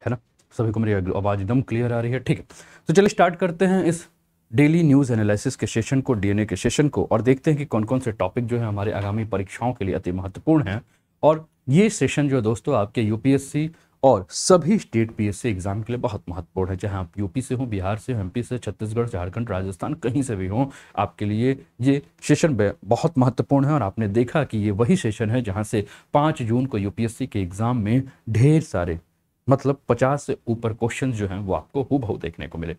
है ना। सभी को मेरी आवाज़ एकदम क्लियर आ रही है, ठीक है। तो चलिए स्टार्ट करते हैं इस डेली न्यूज़ एनालिसिस के सेशन को, डीएनए के सेशन को, और देखते हैं कि कौन कौन से टॉपिक जो है हमारे आगामी परीक्षाओं के लिए अति महत्वपूर्ण हैं। और ये सेशन जो है दोस्तों आपके यूपीएससी और सभी स्टेट पीएससी एग्जाम के लिए बहुत महत्वपूर्ण है। चाहे आप यूपी से हो, बिहार से हो, एमपी से, छत्तीसगढ़, झारखंड, राजस्थान, कहीं से भी हो, आपके लिए ये सेशन बहुत महत्वपूर्ण है। और आपने देखा कि ये वही सेशन है जहाँ से 5 जून को यूपीएससी के एग्जाम में ढेर सारे मतलब 50 से ऊपर क्वेश्चन जो हैं वो आपको हूबहू देखने को मिले।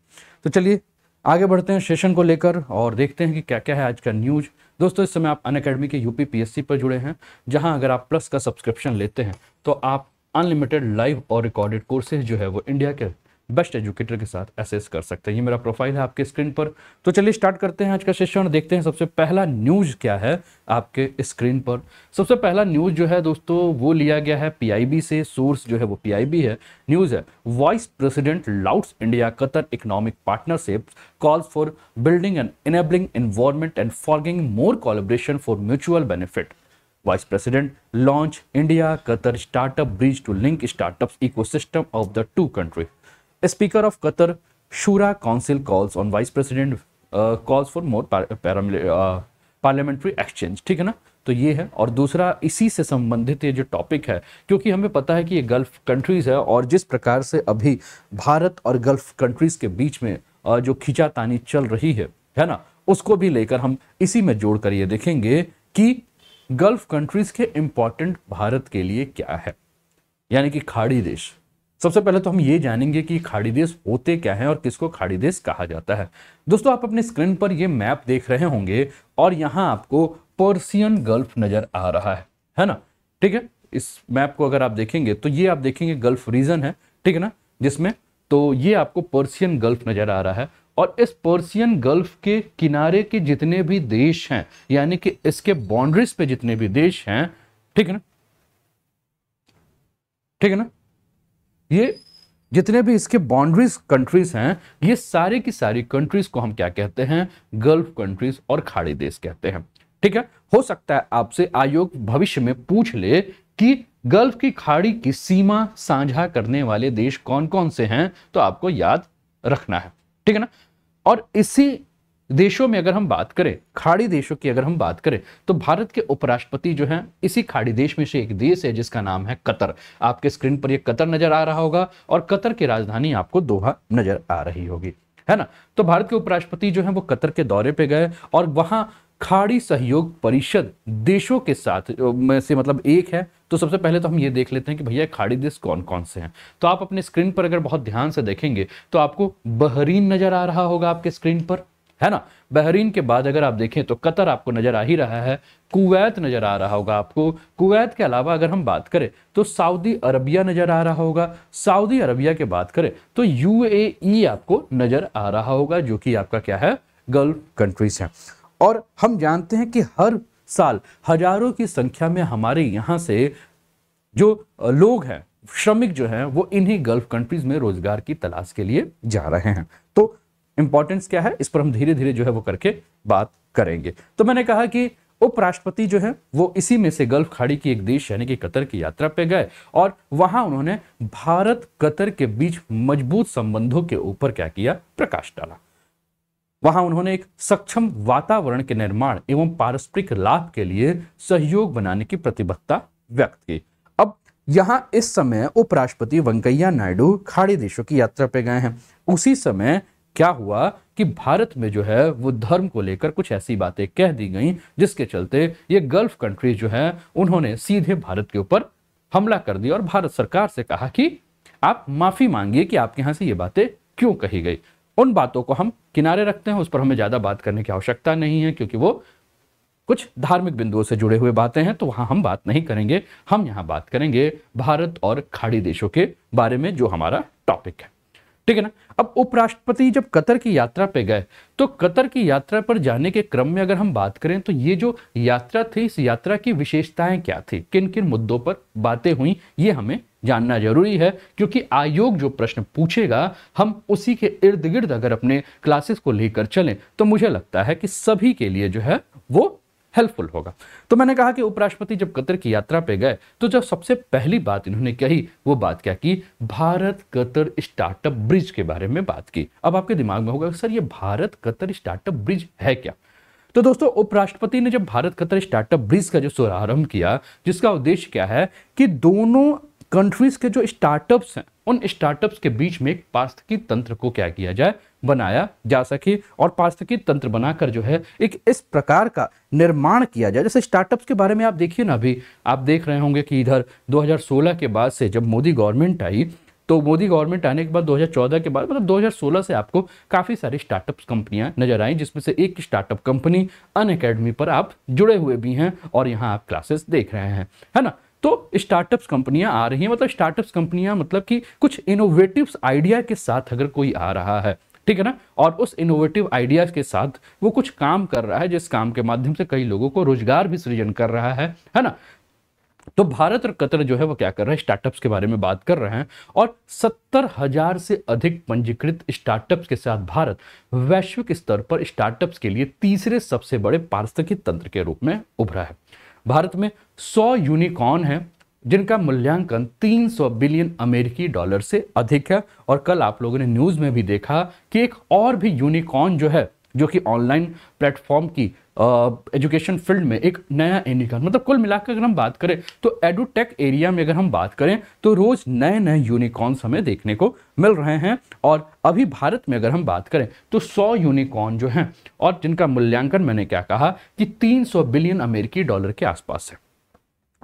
तो चलिए आगे बढ़ते हैं सेशन को लेकर और देखते हैं कि क्या क्या है आज का न्यूज़। दोस्तों इस समय आप अनअकैडमी के यूपी पीएससी पर जुड़े हैं, जहां अगर आप प्लस का सब्सक्रिप्शन लेते हैं तो आप अनलिमिटेड लाइव और रिकॉर्डेड कोर्सेज जो है वो इंडिया के बेस्ट एजुकेटर के साथ एसेस कर सकते हैं। ये मेरा प्रोफाइल है आपके स्क्रीन पर। तो चलिए स्टार्ट करते हैं आज का सेशन और देखते हैं सबसे पहला न्यूज़ क्या है आपके स्क्रीन पर। सबसे पहला न्यूज़ जो है दोस्तों वो लिया गया है पीआईबी से, सोर्स जो है वो पीआईबी है। न्यूज़ है, vice president lauds India Qatar economic partnership, calls for building an enabling environment and forging more collaboration for mutual benefit. Vice President launch India-Qatar startup bridge to link startups ecosystem of the two countries. Speaker of Qatar Shura Council calls on Vice President calls for more parliamentary exchange. ठीक है ना। तो ये है। और दूसरा इसी से संबंधित ये जो टॉपिक है, क्योंकि हमें पता है कि ये गल्फ कंट्रीज है और जिस प्रकार से अभी भारत और गल्फ कंट्रीज के बीच में जो खींचातानी चल रही है ना, उसको भी लेकर हम इसी में जोड़कर ये देखेंगे कि गल्फ कंट्रीज के इंपॉर्टेंट भारत के लिए क्या है, यानी कि खाड़ी देश। सबसे पहले तो हम ये जानेंगे कि खाड़ी देश होते क्या हैं और किसको खाड़ी देश कहा जाता है। दोस्तों आप अपने स्क्रीन पर ये मैप देख रहे होंगे और यहां आपको पर्सियन गल्फ नजर आ रहा है ना, ठीक है। इस मैप को अगर आप देखेंगे तो ये आप देखेंगे गल्फ रीजन है, ठीक है ना, जिसमें तो ये आपको पर्सियन गल्फ नजर आ रहा है। और इस पर्सियन गल्फ के किनारे के जितने भी देश हैं, यानी कि इसके बाउंड्रीज पे जितने भी देश हैं, ठीक है ना, ठीक है ना, ये जितने भी इसके बाउंड्रीज कंट्रीज हैं, ये सारे की सारी कंट्रीज को हम क्या कहते हैं, गल्फ कंट्रीज और खाड़ी देश कहते हैं। ठीक है। हो सकता है आपसे आयोग भविष्य में पूछ ले कि गल्फ की खाड़ी की सीमा साझा करने वाले देश कौन कौन से हैं, तो आपको याद रखना है, ठीक है ना। और इसी देशों में अगर हम बात करें, खाड़ी देशों की अगर हम बात करें, तो भारत के उपराष्ट्रपति जो हैं इसी खाड़ी देश में से एक देश है जिसका नाम है कतर। आपके स्क्रीन पर ये कतर नजर आ रहा होगा और कतर की राजधानी आपको दोहा नजर आ रही होगी, है ना। तो भारत के उपराष्ट्रपति जो हैं वो कतर के दौरे पे गए और वहां खाड़ी सहयोग परिषद देशों के साथ में से मतलब एक है। तो सबसे पहले तो हम ये देख लेते हैं कि भैया खाड़ी देश कौन कौन से हैं। तो आप अपने स्क्रीन पर अगर बहुत ध्यान से देखेंगे तो आपको बहरीन नजर आ रहा होगा आपके स्क्रीन पर, है ना। बहरीन के बाद अगर आप देखें तो कतर आपको नजर आ ही रहा है, कुवैत नजर आ रहा होगा आपको। कुवैत के अलावा अगर हम बात करें तो सऊदी अरबिया नजर आ रहा होगा। सऊदी अरबिया के बात करें तो यूएई आपको नजर आ रहा होगा, जो कि आपका क्या है, गल्फ कंट्रीज है। और हम जानते हैं कि हर साल हजारों की संख्या में हमारे यहां से जो लोग हैं, श्रमिक जो हैं, वो इन्हीं गल्फ कंट्रीज में रोजगार की तलाश के लिए जा रहे हैं। तो इंपॉर्टेंस क्या है, इस पर हम धीरे धीरे जो है वो करके बात करेंगे। तो मैंने कहा कि उपराष्ट्रपति जो है वो इसी में से गल्फ खाड़ी की एक देश यानी कि कतर की यात्रा पे गए और वहां उन्होंने भारत कतर के बीच मजबूत संबंधों के ऊपर क्या किया, प्रकाश डाला। वहां उन्होंने एक सक्षम वातावरण के निर्माण एवं पारस्परिक लाभ के लिए सहयोग बनाने की प्रतिबद्धता व्यक्त की। अब यहां इस समय उपराष्ट्रपति वेंकैया नायडू खाड़ी देशों की यात्रा पे गए हैं। उसी समय क्या हुआ कि भारत में जो है वो धर्म को लेकर कुछ ऐसी बातें कह दी गई जिसके चलते ये गल्फ कंट्री जो है उन्होंने सीधे भारत के ऊपर हमला कर दिया और भारत सरकार से कहा कि आप माफी मांगिए कि आपके यहां से ये बातें क्यों कही गई। उन बातों को हम किनारे रखते हैं, उस पर हमें ज्यादा बात करने की आवश्यकता नहीं है, क्योंकि वो कुछ धार्मिक बिंदुओं से जुड़े हुए बातें हैं, तो वहां हम बात नहीं करेंगे। हम यहां बात करेंगे भारत और खाड़ी देशों के बारे में, जो हमारा टॉपिक है, ठीक है ना। अब उपराष्ट्रपति जब कतर की यात्रा पे गए तो कतर की यात्रा पर जाने के क्रम में अगर हम बात करें तो ये जो यात्रा थी, इस यात्रा की विशेषताएं क्या थी, किन किन मुद्दों पर बातें हुई, ये हमें जानना जरूरी है। क्योंकि आयोग जो प्रश्न पूछेगा हम उसी के इर्द गिर्द अगर अपने क्लासेस को लेकर चलें तो मुझे लगता है कि सभी के लिए जो है वो हेल्पफुल होगा। तो मैंने कहा कि उपराष्ट्रपति जब कतर की यात्रा पे गए तो जब सबसे पहली बात इन्होंने कही वो बात क्या की, भारत कतर स्टार्टअप ब्रिज के बारे में बात की। अब आपके दिमाग में होगा सर ये भारत कतर स्टार्टअप ब्रिज है क्या। तो दोस्तों उपराष्ट्रपति ने जब भारत कतर स्टार्टअप ब्रिज का जो शुभारंभ किया, जिसका उद्देश्य क्या है कि दोनों कंट्रीज के जो स्टार्टअप्स हैं उन स्टार्टअप्स के बीच में एक पारिस्थितिकी तंत्र को क्या किया जाए, बनाया जा सके, और पारिस्थितिकी तंत्र बनाकर जो है एक इस प्रकार का निर्माण किया जाए। जैसे स्टार्टअप्स के बारे में आप देखिए ना, अभी आप देख रहे होंगे कि इधर 2016 के बाद से जब मोदी गवर्नमेंट आई, तो मोदी गवर्नमेंट आने के बाद 2014 के बाद मतलब 2016 से आपको काफ़ी सारी स्टार्टअप कंपनियां नजर आई, जिसमें से एक स्टार्टअप कंपनी अनअकैडमी पर आप जुड़े हुए भी हैं और यहाँ आप क्लासेस देख रहे हैं, है ना। तो स्टार्टअप्स कंपनियां आ रही हैं, मतलब स्टार्टअप्स कंपनियां मतलब कि कुछ इनोवेटिव आइडिया के साथ अगर कोई आ रहा है, ठीक है ना, और उस इनोवेटिव आइडियाज के साथ वो कुछ काम कर रहा है जिस काम के माध्यम से कई लोगों को रोजगार भी सृजन कर रहा है ना। तो भारत और कतर जो है वो क्या कर रहे हैं, स्टार्टअप्स के बारे में बात कर रहे हैं, और 70,000 से अधिक पंजीकृत स्टार्टअप्स के साथ भारत वैश्विक स्तर पर स्टार्टअप्स के लिए तीसरे सबसे बड़े पारिस्थितिकी तंत्र के रूप में उभरा है। भारत में 100 यूनिकॉर्न हैं जिनका मूल्यांकन 300 बिलियन अमेरिकी डॉलर से अधिक है। और कल आप लोगों ने न्यूज में भी देखा कि एक और भी यूनिकॉर्न जो है, जो कि ऑनलाइन प्लेटफॉर्म की एजुकेशन फील्ड में एक नया यूनिकॉर्न, मतलब कुल मिलाकर अगर हम बात करें तो एडुटेक एरिया में अगर हम बात करें तो रोज नए नए यूनिकॉर्न्स हमें देखने को मिल रहे हैं। और अभी भारत में अगर हम बात करें तो 100 यूनिकॉर्न जो हैं और जिनका मूल्यांकन मैंने क्या कहा कि 300 बिलियन अमेरिकी डॉलर के आसपास है।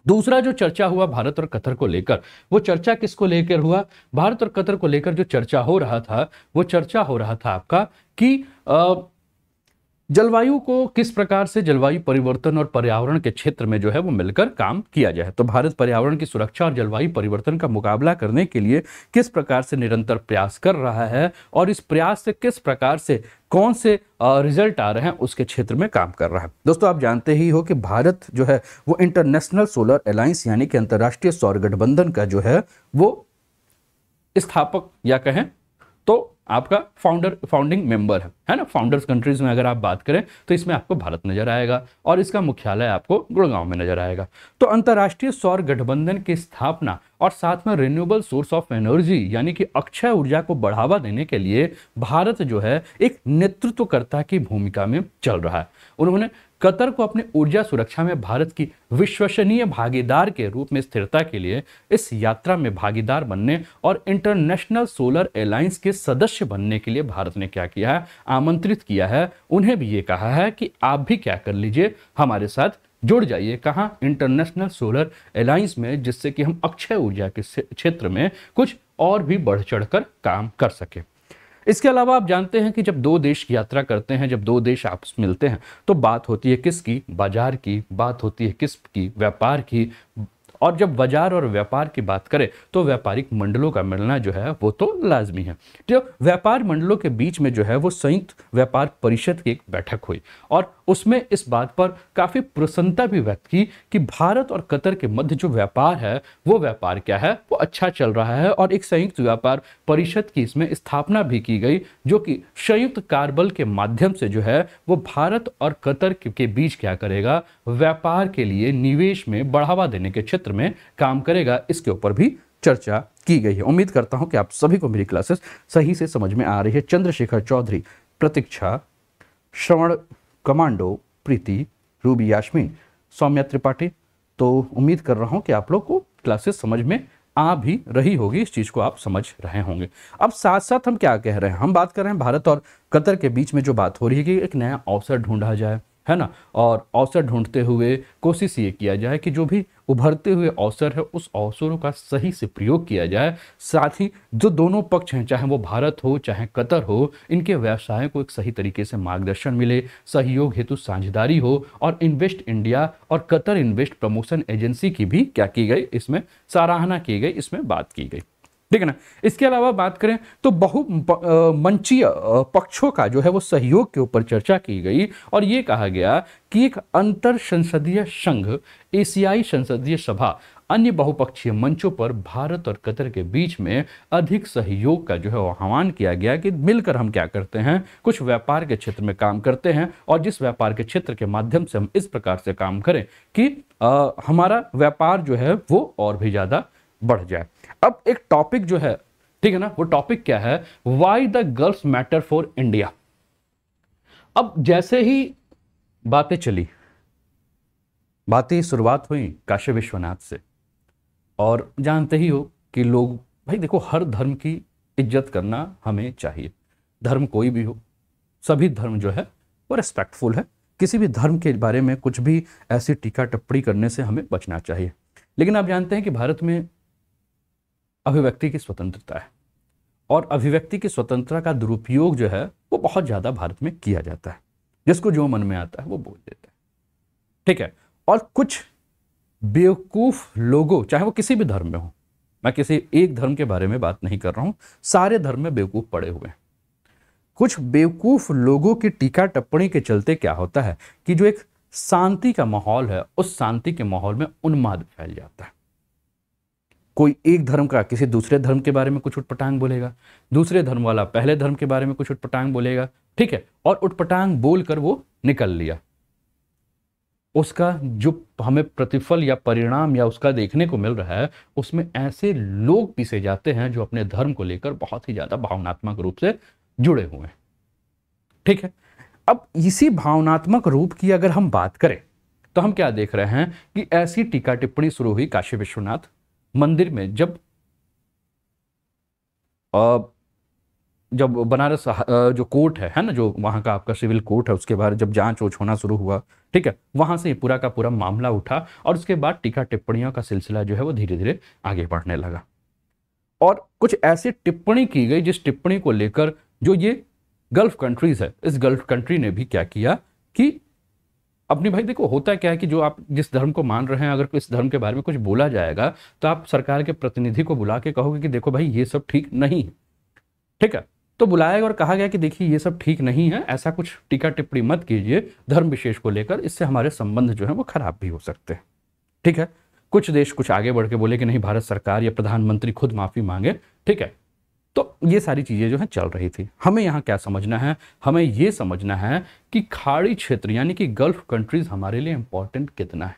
दूसरा जो चर्चा हुआ भारत और कतर को लेकर, वो चर्चा किसको लेकर हुआ, भारत और कतर को लेकर जो चर्चा हो रहा था वो चर्चा हो रहा था आपका कि जलवायु को किस प्रकार से जलवायु परिवर्तन और पर्यावरण के क्षेत्र में जो है वो मिलकर काम किया जाए। तो भारत पर्यावरण की सुरक्षा और जलवायु परिवर्तन का मुकाबला करने के लिए किस प्रकार से निरंतर प्रयास कर रहा है और इस प्रयास से किस प्रकार से कौन से रिजल्ट आ रहे हैं उसके क्षेत्र में काम कर रहा है। दोस्तों आप जानते ही हो कि भारत जो है वो इंटरनेशनल सोलर अलायंस यानी कि अंतर्राष्ट्रीय सौर गठबंधन का जो है वो स्थापक या कहें तो आपका फाउंडिंग मेंबर है ना। फाउंडर्स कंट्रीज में अगर आप बात करें तो इसमें आपको भारत नजर आएगा और इसका मुख्यालय आपको गुड़गांव में नजर आएगा। तो अंतर्राष्ट्रीय सौर गठबंधन की स्थापना और साथ में रिन्यूएबल सोर्स ऑफ एनर्जी यानी कि अक्षय ऊर्जा को बढ़ावा देने के लिए भारत जो है एक नेतृत्वकर्ता की भूमिका में चल रहा है। उन्होंने कतर को अपनी ऊर्जा सुरक्षा में भारत की विश्वसनीय भागीदार के रूप में स्थिरता के लिए इस यात्रा में भागीदार बनने और इंटरनेशनल सोलर अलायंस के सदस्य बनने के लिए भारत ने क्या किया है, आमंत्रित किया है। उन्हें भी ये कहा है कि आप भी क्या कर लीजिए, हमारे साथ जुड़ जाइए। कहाँ, इंटरनेशनल सोलर अलायंस में, जिससे कि हम अक्षय ऊर्जा के क्षेत्र में कुछ और भी बढ़ चढ़कर काम कर सके। इसके अलावा आप जानते हैं कि जब दो देश की यात्रा करते हैं, जब दो देश आपस में मिलते हैं तो बात होती है किसकी, बाजार की, बात होती है किसकी, व्यापार की। और जब बाजार और व्यापार की बात करें तो व्यापारिक मंडलों का मिलना जो है वो तो लाजमी है। जो व्यापार मंडलों के बीच में जो है वो संयुक्त व्यापार परिषद की एक बैठक हुई और उसमें इस बात पर काफ़ी प्रसन्नता भी व्यक्त की कि भारत और कतर के मध्य जो व्यापार है वो व्यापार क्या है, वो अच्छा चल रहा है। और एक संयुक्त व्यापार परिषद की इसमें स्थापना भी की गई जो कि संयुक्त कार्यबल के माध्यम से जो है वो भारत और कतर के बीच क्या करेगा, व्यापार के लिए निवेश में बढ़ावा देने के क्षेत्र में काम करेगा। इसके ऊपर भी चर्चा की गई है। उम्मीद करता हूं कि आप सभी को मेरी क्लासेस सही से समझ में आ रही है। चंद्रशेखर चौधरी, प्रतीक्षा, श्रवण कमांडो, प्रीति, रूबी यास्मीन, सौम्या त्रिपाठी, तो उम्मीद कर रहा हूं कि आप लोग को क्लासेस समझ में आ भी रही होगी, इस चीज को आप समझ रहे होंगे। अब साथ साथ हम क्या कह रहे हैं, हम बात कर रहे हैं भारत और कतर के बीच में जो बात हो रही है कि एक नया अवसर ढूंढा जाए, है ना। और अवसर ढूंढते हुए कोशिश ये किया जाए कि जो भी उभरते हुए अवसर है उस अवसरों का सही से प्रयोग किया जाए। साथ ही जो दोनों पक्ष हैं, चाहे वो भारत हो चाहे कतर हो, इनके व्यवसाय को एक सही तरीके से मार्गदर्शन मिले, सहयोग हेतु साझेदारी हो। और इन्वेस्ट इंडिया और कतर इन्वेस्ट प्रमोशन एजेंसी की भी क्या की गई, इसमें सराहना की गई, इसमें बात की गई, ठीक है ना। इसके अलावा बात करें तो बहुमंचीय पक्षों का जो है वो सहयोग के ऊपर चर्चा की गई और ये कहा गया कि एक अंतर संसदीय संघ, एशियाई संसदीय सभा अन्य बहुपक्षीय मंचों पर भारत और कतर के बीच में अधिक सहयोग का जो है वो आह्वान किया गया कि मिलकर हम क्या करते हैं, कुछ व्यापार के क्षेत्र में काम करते हैं और जिस व्यापार के क्षेत्र के माध्यम से हम इस प्रकार से काम करें कि हमारा व्यापार जो है वो और भी ज्यादा बढ़ जाए। अब एक टॉपिक जो है, ठीक है ना, वो टॉपिक क्या है, why the gulf matter for India. अब जैसे ही बातें चली, बातें शुरुआत हुई काशी विश्वनाथ से, और जानते ही हो कि लोग, भाई देखो, हर धर्म की इज्जत करना हमें चाहिए, धर्म कोई भी हो, सभी धर्म जो है वो रेस्पेक्टफुल है, किसी भी धर्म के बारे में कुछ भी ऐसी टीका टिप्पणी करने से हमें बचना चाहिए। लेकिन आप जानते हैं कि भारत में अभिव्यक्ति की स्वतंत्रता है और अभिव्यक्ति की स्वतंत्रता का दुरुपयोग जो है वो बहुत ज्यादा भारत में किया जाता है, जिसको जो मन में आता है वो बोल देता है, ठीक है। और कुछ बेवकूफ लोगों, चाहे वो किसी भी धर्म में हो, मैं किसी एक धर्म के बारे में बात नहीं कर रहा हूं, सारे धर्म में बेवकूफ पड़े हुए हैं। कुछ बेवकूफ लोगों की टीका टिप्पणी के चलते क्या होता है कि जो एक शांति का माहौल है, उस शांति के माहौल में उन्माद फैल जाता है। कोई एक धर्म का किसी दूसरे धर्म के बारे में कुछ उटपटांग बोलेगा, दूसरे धर्म वाला पहले धर्म के बारे में कुछ उटपटांग बोलेगा, ठीक है, और उटपटांग बोलकर वो निकल लिया। उसका जो हमें प्रतिफल या परिणाम या उसका देखने को मिल रहा है, उसमें ऐसे लोग पीसे जाते हैं जो अपने धर्म को लेकर बहुत ही ज्यादा भावनात्मक रूप से जुड़े हुए हैं, ठीक है। अब इसी भावनात्मक रूप की अगर हम बात करें तो हम क्या देख रहे हैं कि ऐसी टीका टिप्पणी शुरू हुई काशी विश्वनाथ मंदिर में, जब बनारस जो कोर्ट है ना, जो वहाँ का आपका सिविल कोर्ट है, उसके बाद जब जांच वोच होना शुरू हुआ, ठीक है, वहाँ से पूरा का पूरा मामला उठा और उसके बाद टीका टिप्पणियों का सिलसिला जो है वो धीरे धीरे आगे बढ़ने लगा और कुछ ऐसी टिप्पणी की गई जिस टिप्पणी को लेकर जो ये गल्फ कंट्रीज है, इस गल्फ कंट्री ने भी क्या किया कि अपनी, भाई देखो होता क्या है कि जो आप जिस धर्म को मान रहे हैं, अगर इस धर्म के बारे में कुछ बोला जाएगा तो आप सरकार के प्रतिनिधि को बुला के कहोगे कि देखो भाई ये सब ठीक नहीं है, ठीक है, तो बुलाया और कहा गया कि देखिए ये सब ठीक नहीं है, ऐसा कुछ टीका टिप्पणी मत कीजिए धर्म विशेष को लेकर, इससे हमारे संबंध जो है वो खराब भी हो सकते हैं, ठीक है। कुछ देश कुछ आगे बढ़ के बोले कि नहीं, भारत सरकार या प्रधानमंत्री खुद माफी मांगे, ठीक है। तो ये सारी चीजें जो है चल रही थी। हमें यहाँ क्या समझना है, हमें ये समझना है कि खाड़ी क्षेत्र यानी कि गल्फ कंट्रीज हमारे लिए इंपॉर्टेंट कितना है।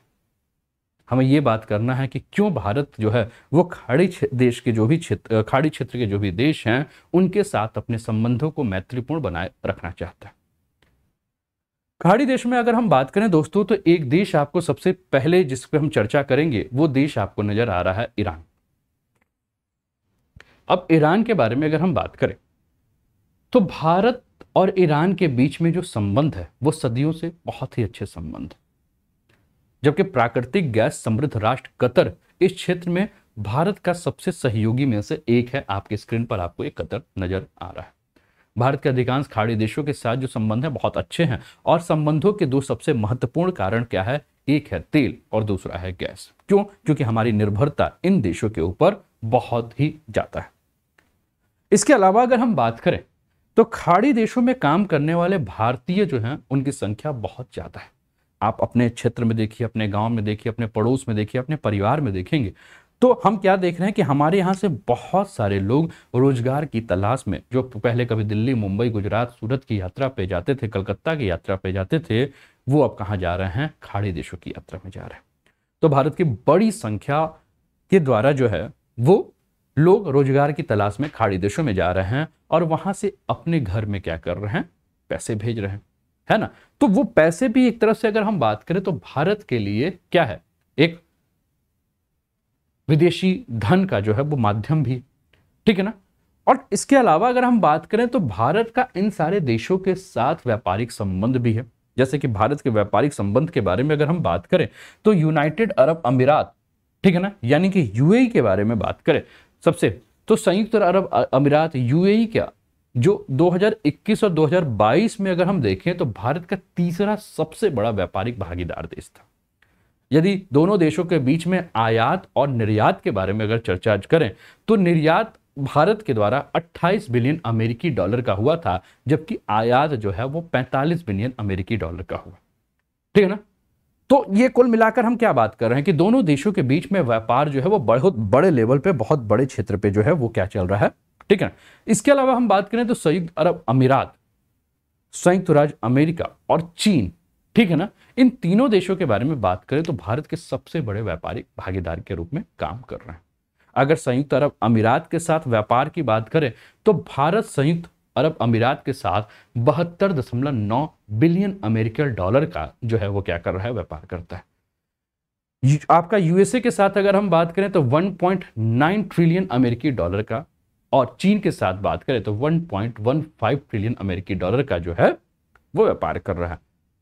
हमें ये बात करना है कि क्यों भारत जो है वो खाड़ी देश के जो भी क्षेत्र, खाड़ी क्षेत्र के जो भी देश हैं, उनके साथ अपने संबंधों को मैत्रीपूर्ण बनाए रखना चाहता है। खाड़ी देश में अगर हम बात करें दोस्तों, तो एक देश आपको सबसे पहले जिस पर हम चर्चा करेंगे वो देश आपको नजर आ रहा है ईरान। अब ईरान के बारे में अगर हम बात करें तो भारत और ईरान के बीच में जो संबंध है वो सदियों से बहुत ही अच्छे संबंध है, जबकि प्राकृतिक गैस समृद्ध राष्ट्र कतर इस क्षेत्र में भारत का सबसे सहयोगी में से एक है। आपके स्क्रीन पर आपको एक कतर नजर आ रहा है। भारत के अधिकांश खाड़ी देशों के साथ जो संबंध है बहुत अच्छे हैं और संबंधों के दो सबसे महत्वपूर्ण कारण क्या है, एक है तेल और दूसरा है गैस। क्यों? क्योंकि हमारी निर्भरता इन देशों के ऊपर बहुत ही ज्यादा है। इसके अलावा अगर हम बात करें तो खाड़ी देशों में काम करने वाले भारतीय जो हैं उनकी संख्या बहुत ज्यादा है। आप अपने क्षेत्र में देखिए, अपने गांव में देखिए, अपने पड़ोस में देखिए, अपने परिवार में देखेंगे तो हम क्या देख रहे हैं कि हमारे यहाँ से बहुत सारे लोग रोजगार की तलाश में, जो पहले कभी दिल्ली, मुंबई, गुजरात, सूरत की यात्रा पे जाते थे, कलकत्ता की यात्रा पे जाते थे, वो अब कहाँ जा रहे हैं, खाड़ी देशों की यात्रा में जा रहे हैं। तो भारत की बड़ी संख्या के द्वारा जो है वो लोग रोजगार की तलाश में खाड़ी देशों में जा रहे हैं और वहां से अपने घर में क्या कर रहे हैं, पैसे भेज रहे हैं, है ना। तो वो पैसे भी एक तरफ से अगर हम बात करें तो भारत के लिए क्या है, एक विदेशी धन का जो है वो माध्यम भी, ठीक है ना। और इसके अलावा अगर हम बात करें तो भारत का इन सारे देशों के साथ व्यापारिक संबंध भी है। जैसे कि भारत के व्यापारिक संबंध के बारे में अगर हम बात करें तो यूनाइटेड अरब अमीरात, ठीक है ना, यानी कि यूएई के बारे में बात करें सबसे, तो संयुक्त अरब अमीरात यूएई क्या, जो 2021 और 2022 में अगर हम देखें तो भारत का तीसरा सबसे बड़ा व्यापारिक भागीदार देश था। यदि दोनों देशों के बीच में आयात और निर्यात के बारे में अगर चर्चा करें तो निर्यात भारत के द्वारा 28 बिलियन अमेरिकी डॉलर का हुआ था, जबकि आयात जो है वो 45 बिलियन अमेरिकी डॉलर का हुआ, ठीक है ना। तो ये कुल मिलाकर हम क्या बात कर रहे हैं कि दोनों देशों के बीच में व्यापार जो है वो बहुत बड़े लेवल पे, बहुत बड़े क्षेत्र पे जो है वो क्या चल रहा है, ठीक है। इसके अलावा हम बात करें तो संयुक्त अरब अमीरात, संयुक्त राज्य अमेरिका और चीन, ठीक है ना, इन तीनों देशों के बारे में बात करें तो भारत के सबसे बड़े व्यापारिक भागीदार के रूप में काम कर रहे हैं। अगर संयुक्त अरब अमीरात के साथ व्यापार की बात करें तो भारत संयुक्त अरब अमीरात के साथ 72.9 बिलियन अमेरिकन डॉलर का जो है वो क्या कर रहा है, व्यापार करता है। आपका यूएसए के साथ अगर हम बात करें तो 1.9 ट्रिलियन अमेरिकी डॉलर का, और चीन के साथ बात करें तो 1.15 ट्रिलियन अमेरिकी डॉलर का जो है वो व्यापार कर रहा है,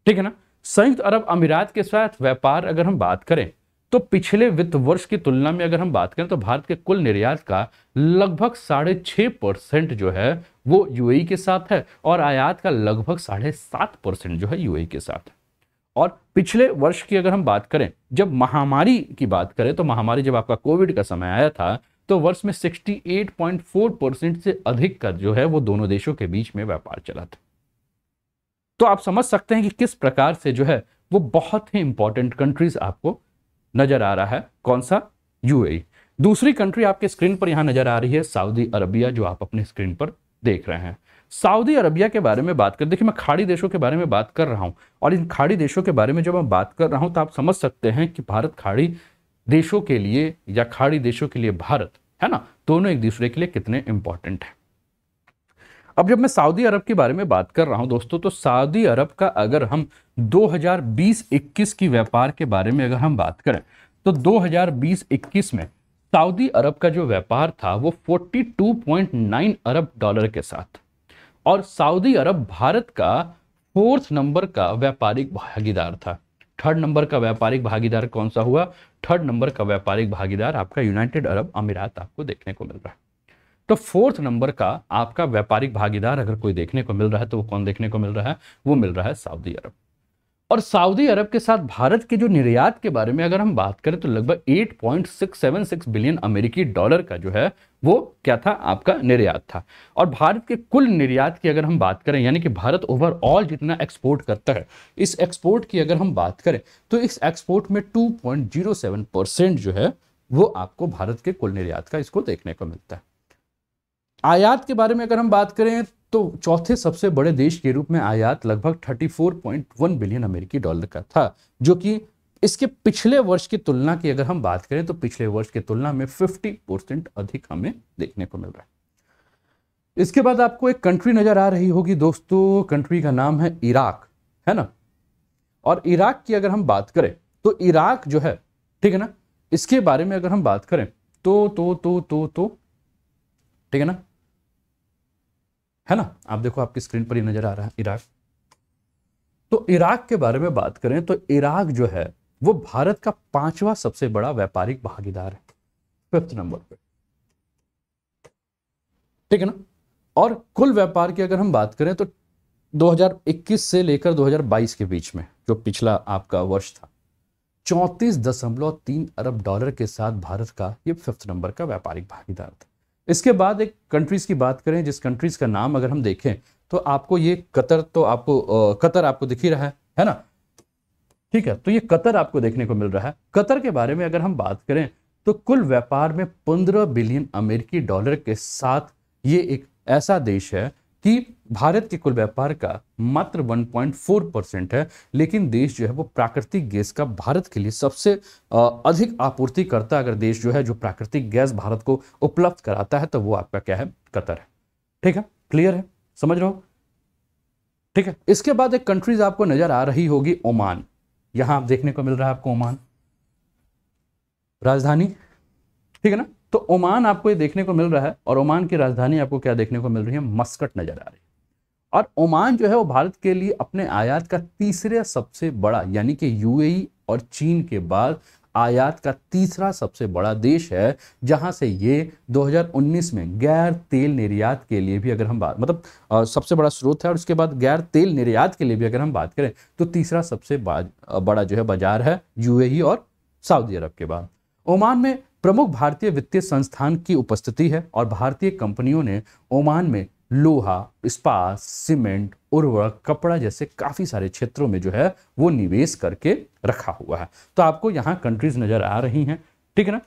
ठीक है ना। संयुक्त अरब अमीरात के साथ व्यापार अगर हम बात करें तो पिछले वित्त वर्ष की तुलना में अगर हम बात करें तो भारत के कुल निर्यात का लगभग 6.5% जो है वो यूएई के साथ है, और आयात का लगभग 7.5% जो है यूएई के साथ है। और पिछले वर्ष की अगर हम बात करें, जब महामारी की बात करें तो महामारी जब आपका कोविड का समय आया था तो वर्ष में 68.4% से अधिक का जो है वो दोनों देशों के बीच में व्यापार चला था। तो आप समझ सकते हैं कि किस प्रकार से जो है वो बहुत ही इंपॉर्टेंट कंट्रीज आपको नजर आ रहा है। कौन सा? यूएई। दूसरी कंट्री आपके स्क्रीन पर यहां नजर आ रही है सऊदी अरबिया, जो आप अपने स्क्रीन पर देख रहे हैं। सऊदी अरबिया के बारे में बात कर, देखिए मैं खाड़ी देशों के बारे में बात कर रहा हूं, और इन खाड़ी देशों के बारे में जब मैं बात कर रहा हूं तो आप समझ सकते हैं कि भारत खाड़ी देशों के लिए या खाड़ी देशों के लिए भारत, है ना, दोनों एक दूसरे के लिए कितने इंपॉर्टेंट है। अब जब मैं सऊदी अरब के बारे में बात कर रहा हूं दोस्तों, तो सऊदी अरब का अगर हम 2020-21 की व्यापार के बारे में अगर हम बात करें तो 2020-21 में सऊदी अरब का जो व्यापार था वो 42.9 अरब डॉलर के साथ, और सऊदी अरब भारत का 4th नंबर का व्यापारिक भागीदार था। 3rd नंबर का व्यापारिक भागीदार कौन सा हुआ? 3rd नंबर का व्यापारिक भागीदार आपका यूनाइटेड अरब अमीरात आपको देखने को मिल रहा है। तो 4th नंबर का आपका व्यापारिक भागीदार अगर कोई देखने को मिल रहा है तो वो कौन देखने को मिल रहा है? वो मिल रहा है सऊदी अरब। और सऊदी अरब के साथ भारत के जो निर्यात के बारे में अगर हम बात करें तो लगभग 8.676 बिलियन अमेरिकी डॉलर का जो है वो क्या था? आपका निर्यात था। और भारत के कुल निर्यात की अगर हम बात करें, यानी कि भारत ओवरऑल जितना एक्सपोर्ट करता है, इस एक्सपोर्ट की अगर हम बात करें तो इस एक्सपोर्ट में 2.07% जो है वो आपको भारत के कुल निर्यात का इसको देखने को मिलता है। आयात के बारे में अगर हम बात करें तो चौथे सबसे बड़े देश के रूप में आयात लगभग 34.1 बिलियन अमेरिकी डॉलर का था, जो कि इसके पिछले वर्ष की तुलना की अगर हम बात करें तो पिछले वर्ष की तुलना में 50% अधिक हमें देखने को मिल रहा है। इसके बाद आपको एक कंट्री नजर आ रही होगी दोस्तों, कंट्री का नाम है इराक, है ना। और इराक की अगर हम बात करें तो इराक जो है, ठीक है ना, इसके बारे में अगर हम बात करें तो ठीक है ना, है ना, आप देखो आपकी स्क्रीन पर ही नजर आ रहा है इराक। तो इराक के बारे में बात करें तो इराक जो है वो भारत का 5वां सबसे बड़ा व्यापारिक भागीदार है, 5th नंबर पे, ठीक है ना। और कुल व्यापार की अगर हम बात करें तो 2021 से लेकर 2022 के बीच में जो पिछला आपका वर्ष था, 34.3 अरब डॉलर के साथ भारत का ये 5th नंबर का व्यापारिक भागीदार था। इसके बाद एक कंट्रीज की बात करें, जिस कंट्रीज का नाम अगर हम देखें तो आपको ये कतर, तो आपको कतर आपको दिख ही रहा है ना, ठीक है। तो ये कतर आपको देखने को मिल रहा है। कतर के बारे में अगर हम बात करें तो कुल व्यापार में 15 बिलियन अमेरिकी डॉलर के साथ ये एक ऐसा देश है कि भारत के कुल व्यापार का मात्र 1.4% है, लेकिन देश जो है वो प्राकृतिक गैस का भारत के लिए सबसे अधिक आपूर्तिकर्ता अगर देश जो है जो प्राकृतिक गैस भारत को उपलब्ध कराता है तो वो आपका क्या है? कतर है, ठीक है। क्लियर है? समझ रहे हो? ठीक है। इसके बाद एक कंट्रीज आपको नजर आ रही होगी ओमान, यहां आप देखने को मिल रहा है आपको ओमान राजधानी, ठीक है ना। तो ओमान आपको ये देखने को मिल रहा है, और ओमान की राजधानी आपको क्या देखने को मिल रही है? मस्कट नजर आ रही है। और ओमान जो है वो भारत के लिए अपने आयात का तीसरे सबसे बड़ा, यानी कि यूएई और चीन के बाद आयात का तीसरा सबसे बड़ा देश है, जहां से ये 2019 में गैर तेल निर्यात के लिए भी अगर हम बात, मतलब सबसे बड़ा स्रोत है, और उसके बाद गैर तेल निर्यात के लिए भी अगर हम बात करें तो तीसरा सबसे बड़ा जो है बाजार है यूएई और सऊदी अरब के बाद। ओमान में प्रमुख भारतीय वित्तीय संस्थान की उपस्थिति है, और भारतीय कंपनियों ने ओमान में लोहा, इस्पात, सीमेंट, उर्वरक, कपड़ा जैसे काफी सारे क्षेत्रों में जो है वो निवेश करके रखा हुआ है। तो आपको यहाँ कंट्रीज नजर आ रही हैं, ठीक है ना।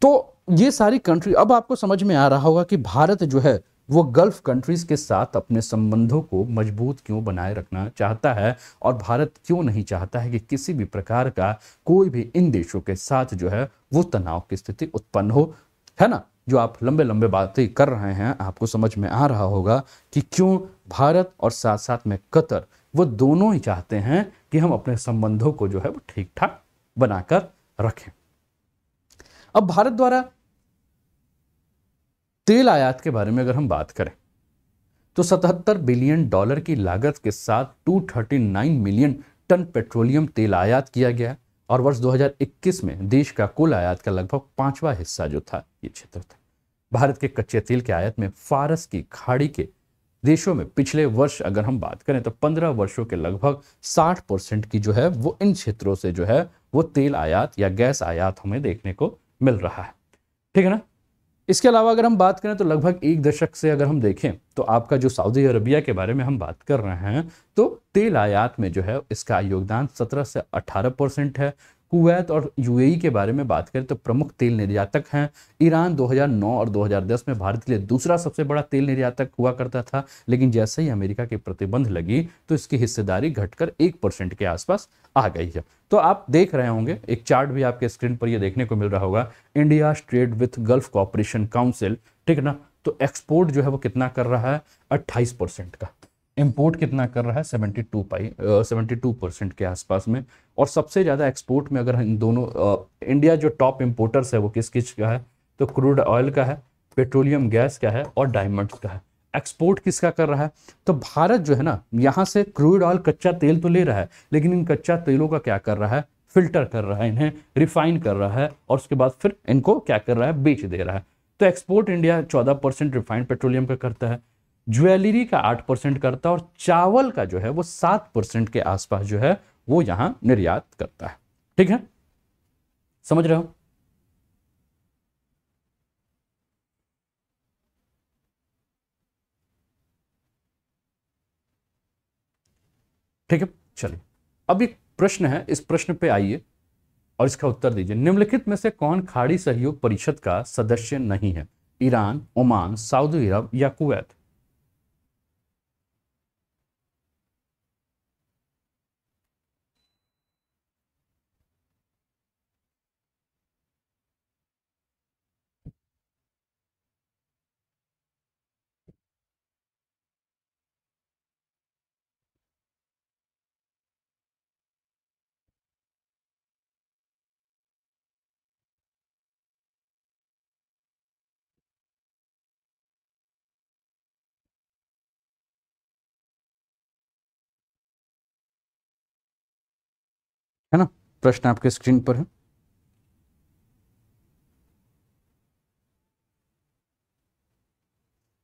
तो ये सारी कंट्री, अब आपको समझ में आ रहा होगा कि भारत जो है वो गल्फ कंट्रीज के साथ अपने संबंधों को मजबूत क्यों बनाए रखना चाहता है, और भारत क्यों नहीं चाहता है कि किसी भी प्रकार का कोई भी इन देशों के साथ जो है वो तनाव की स्थिति उत्पन्न हो, है ना। जो आप लंबे लंबे बातें कर रहे हैं, आपको समझ में आ रहा होगा कि क्यों भारत और साथ साथ में कतर, वो दोनों ही चाहते हैं कि हम अपने संबंधों को जो है वो ठीक ठाक बनाकर रखें। अब भारत द्वारा तेल आयात के बारे में अगर हम बात करें तो 77 बिलियन डॉलर की लागत के साथ 239 मिलियन टन पेट्रोलियम तेल आयात किया गया, और वर्ष 2021 में देश का कुल आयात का लगभग 5वां हिस्सा जो था ये क्षेत्र था। भारत के कच्चे तेल के आयात में फारस की खाड़ी के देशों में पिछले वर्ष अगर हम बात करें तो 15 वर्षों के लगभग 60% की जो है वो इन क्षेत्रों से जो है वो तेल आयात या गैस आयात हमें देखने को मिल रहा है, ठीक है ना। इसके अलावा अगर हम बात करें तो लगभग एक दशक से अगर हम देखें तो आपका जो सऊदी अरबिया के बारे में हम बात कर रहे हैं, तो तेल आयात में जो है इसका योगदान 17 से 18% है। कुवैत और यूएई के बारे में बात करें तो प्रमुख तेल निर्यातक हैं। ईरान 2009 और 2010 में भारत के लिए दूसरा सबसे बड़ा तेल निर्यातक हुआ करता था, लेकिन जैसे ही अमेरिका के प्रतिबंध लगी तो इसकी हिस्सेदारी घटकर 1% के आसपास आ गई है। तो आप देख रहे होंगे, एक चार्ट भी आपके स्क्रीन पर ये देखने को मिल रहा होगा, India trade with gulf cooperation council, ठीक है ना। तो एक्सपोर्ट जो है वो कितना कर रहा है, 28% का। इंपोर्ट कितना कर रहा है, 72% के आसपास में। और सबसे ज़्यादा एक्सपोर्ट में अगर इन दोनों इंडिया जो टॉप इंपोर्टर्स है वो किस किस का है, तो क्रूड ऑयल का है, पेट्रोलियम गैस का है और डायमंड्स का है। एक्सपोर्ट किसका कर रहा है, तो भारत जो है ना यहाँ से क्रूड ऑयल कच्चा तेल तो ले रहा है, लेकिन इन कच्चा तेलों का क्या कर रहा है, फिल्टर कर रहा है, इन्हें रिफाइन कर रहा है, और उसके बाद फिर इनको क्या कर रहा है, बेच दे रहा है। तो एक्सपोर्ट इंडिया 14% रिफाइंड पेट्रोलियम का करता है, ज्वेलरी का 8% करता है, और चावल का जो है वो 7% के आसपास जो है वो यहां निर्यात करता है, ठीक है, समझ रहे हो। ठीक है, चलिए अब एक प्रश्न है, इस प्रश्न पे आइए और इसका उत्तर दीजिए। निम्नलिखित में से कौन खाड़ी सहयोग परिषद का सदस्य नहीं है, ईरान, ओमान, सऊदी अरब या कुवैत। है ना, प्रश्न आपके स्क्रीन पर है।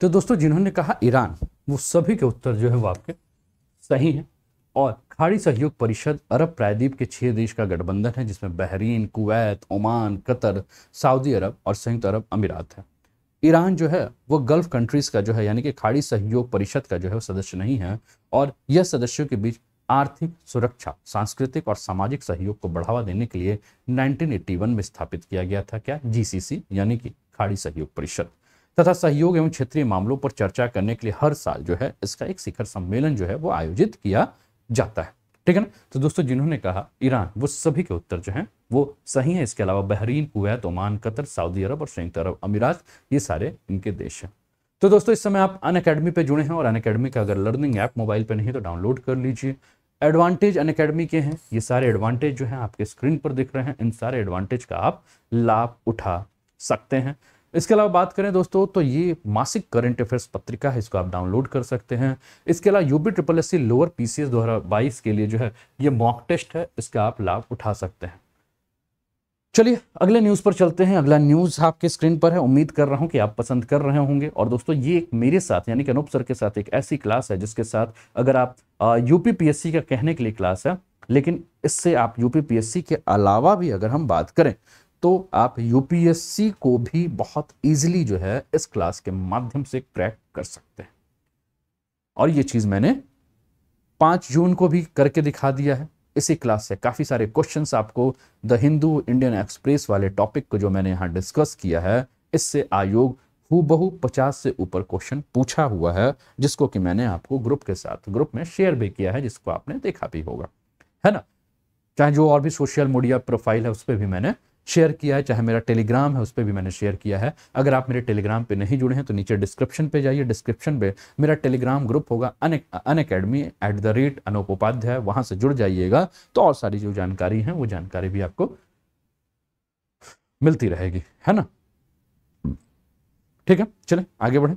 तो दोस्तों जिन्होंने कहा ईरान, वो सभी के उत्तर जो है वो आपके सही है। और खाड़ी सहयोग परिषद अरब प्रायद्वीप के 6 देश का गठबंधन है, जिसमें बहरीन, कुवैत, ओमान, कतर, सऊदी अरब और संयुक्त अरब अमीरात है। ईरान जो है वो गल्फ कंट्रीज का जो है यानी कि खाड़ी सहयोग परिषद का जो है वो सदस्य नहीं है, और यह सदस्यों के बीच आर्थिक सुरक्षा, सांस्कृतिक और सामाजिक सहयोग को बढ़ावा देने के लिए 1981 में स्थापित किया गया था, क्या, जीसीसी यानी कि खाड़ी सहयोग परिषद, तथा सहयोग एवं क्षेत्रीय मामलों पर चर्चा करने के लिए हर साल जो है इसका एक शिखर सम्मेलन जो है वो आयोजित किया जाता है, ठीक है ना। तो दोस्तों जिन्होंने कहा ईरान, वो सभी के उत्तर जो हैं वो सही है। इसके अलावा बहरीन, कुवैत, ओमान, कतर, सऊदी अरब और संयुक्त अरब अमीरात, ये सारे इनके देश हैं। तो दोस्तों इस समय आप अनअकैडमी पे जुड़े हैं, और अनअकैडमी का अगर लर्निंग ऐप मोबाइल पे नहीं तो डाउनलोड कर लीजिए। एडवांटेज अनअकैडमी के हैं, ये सारे एडवांटेज जो हैं आपके स्क्रीन पर दिख रहे हैं, इन सारे एडवांटेज का आप लाभ उठा सकते हैं। इसके अलावा बात करें दोस्तों तो ये मासिक करंट अफेयर्स पत्रिका है, इसको आप डाउनलोड कर सकते हैं। इसके अलावा UP triple S C lower PCS 2022 के लिए जो है ये मॉक टेस्ट है, इसका आप लाभ उठा सकते हैं। चलिए अगले न्यूज पर चलते हैं। अगला न्यूज आपके स्क्रीन पर है, उम्मीद कर रहा हूं कि आप पसंद कर रहे होंगे। और दोस्तों ये एक मेरे साथ यानी कि अनूप सर के साथ एक ऐसी क्लास है जिसके साथ अगर आप यूपीपीएससी का कहने के लिए क्लास है, लेकिन इससे आप यूपीपीएससी के अलावा भी अगर हम बात करें तो आप यूपीएससी को भी बहुत इजीली जो है इस क्लास के माध्यम से क्रैक कर सकते हैं। और ये चीज मैंने 5 जून को भी करके दिखा दिया है। इसी क्लास से काफ़ी सारे क्वेश्चंस आपको द हिंदू इंडियन एक्सप्रेस वाले टॉपिक को जो मैंने यहाँ डिस्कस किया है, इससे आयोग हूबहू 50 से ऊपर क्वेश्चन पूछा हुआ है, जिसको कि मैंने आपको ग्रुप में शेयर भी किया है, जिसको आपने देखा भी होगा, है ना। चाहे जो और भी सोशल मीडिया प्रोफाइल है उस पर भी मैंने शेयर किया है, चाहे मेरा टेलीग्राम है उस पर भी मैंने शेयर किया है। अगर आप मेरे टेलीग्राम पे नहीं जुड़े हैं तो नीचे डिस्क्रिप्शन पे जाइए, डिस्क्रिप्शन पे मेरा टेलीग्राम ग्रुप होगा अनअकैडमी@अनूप उपाध्याय, वहां से जुड़ जाइएगा तो और सारी जो जानकारी है वो जानकारी भी आपको मिलती रहेगी, है ना। ठीक है, चलें आगे बढ़े।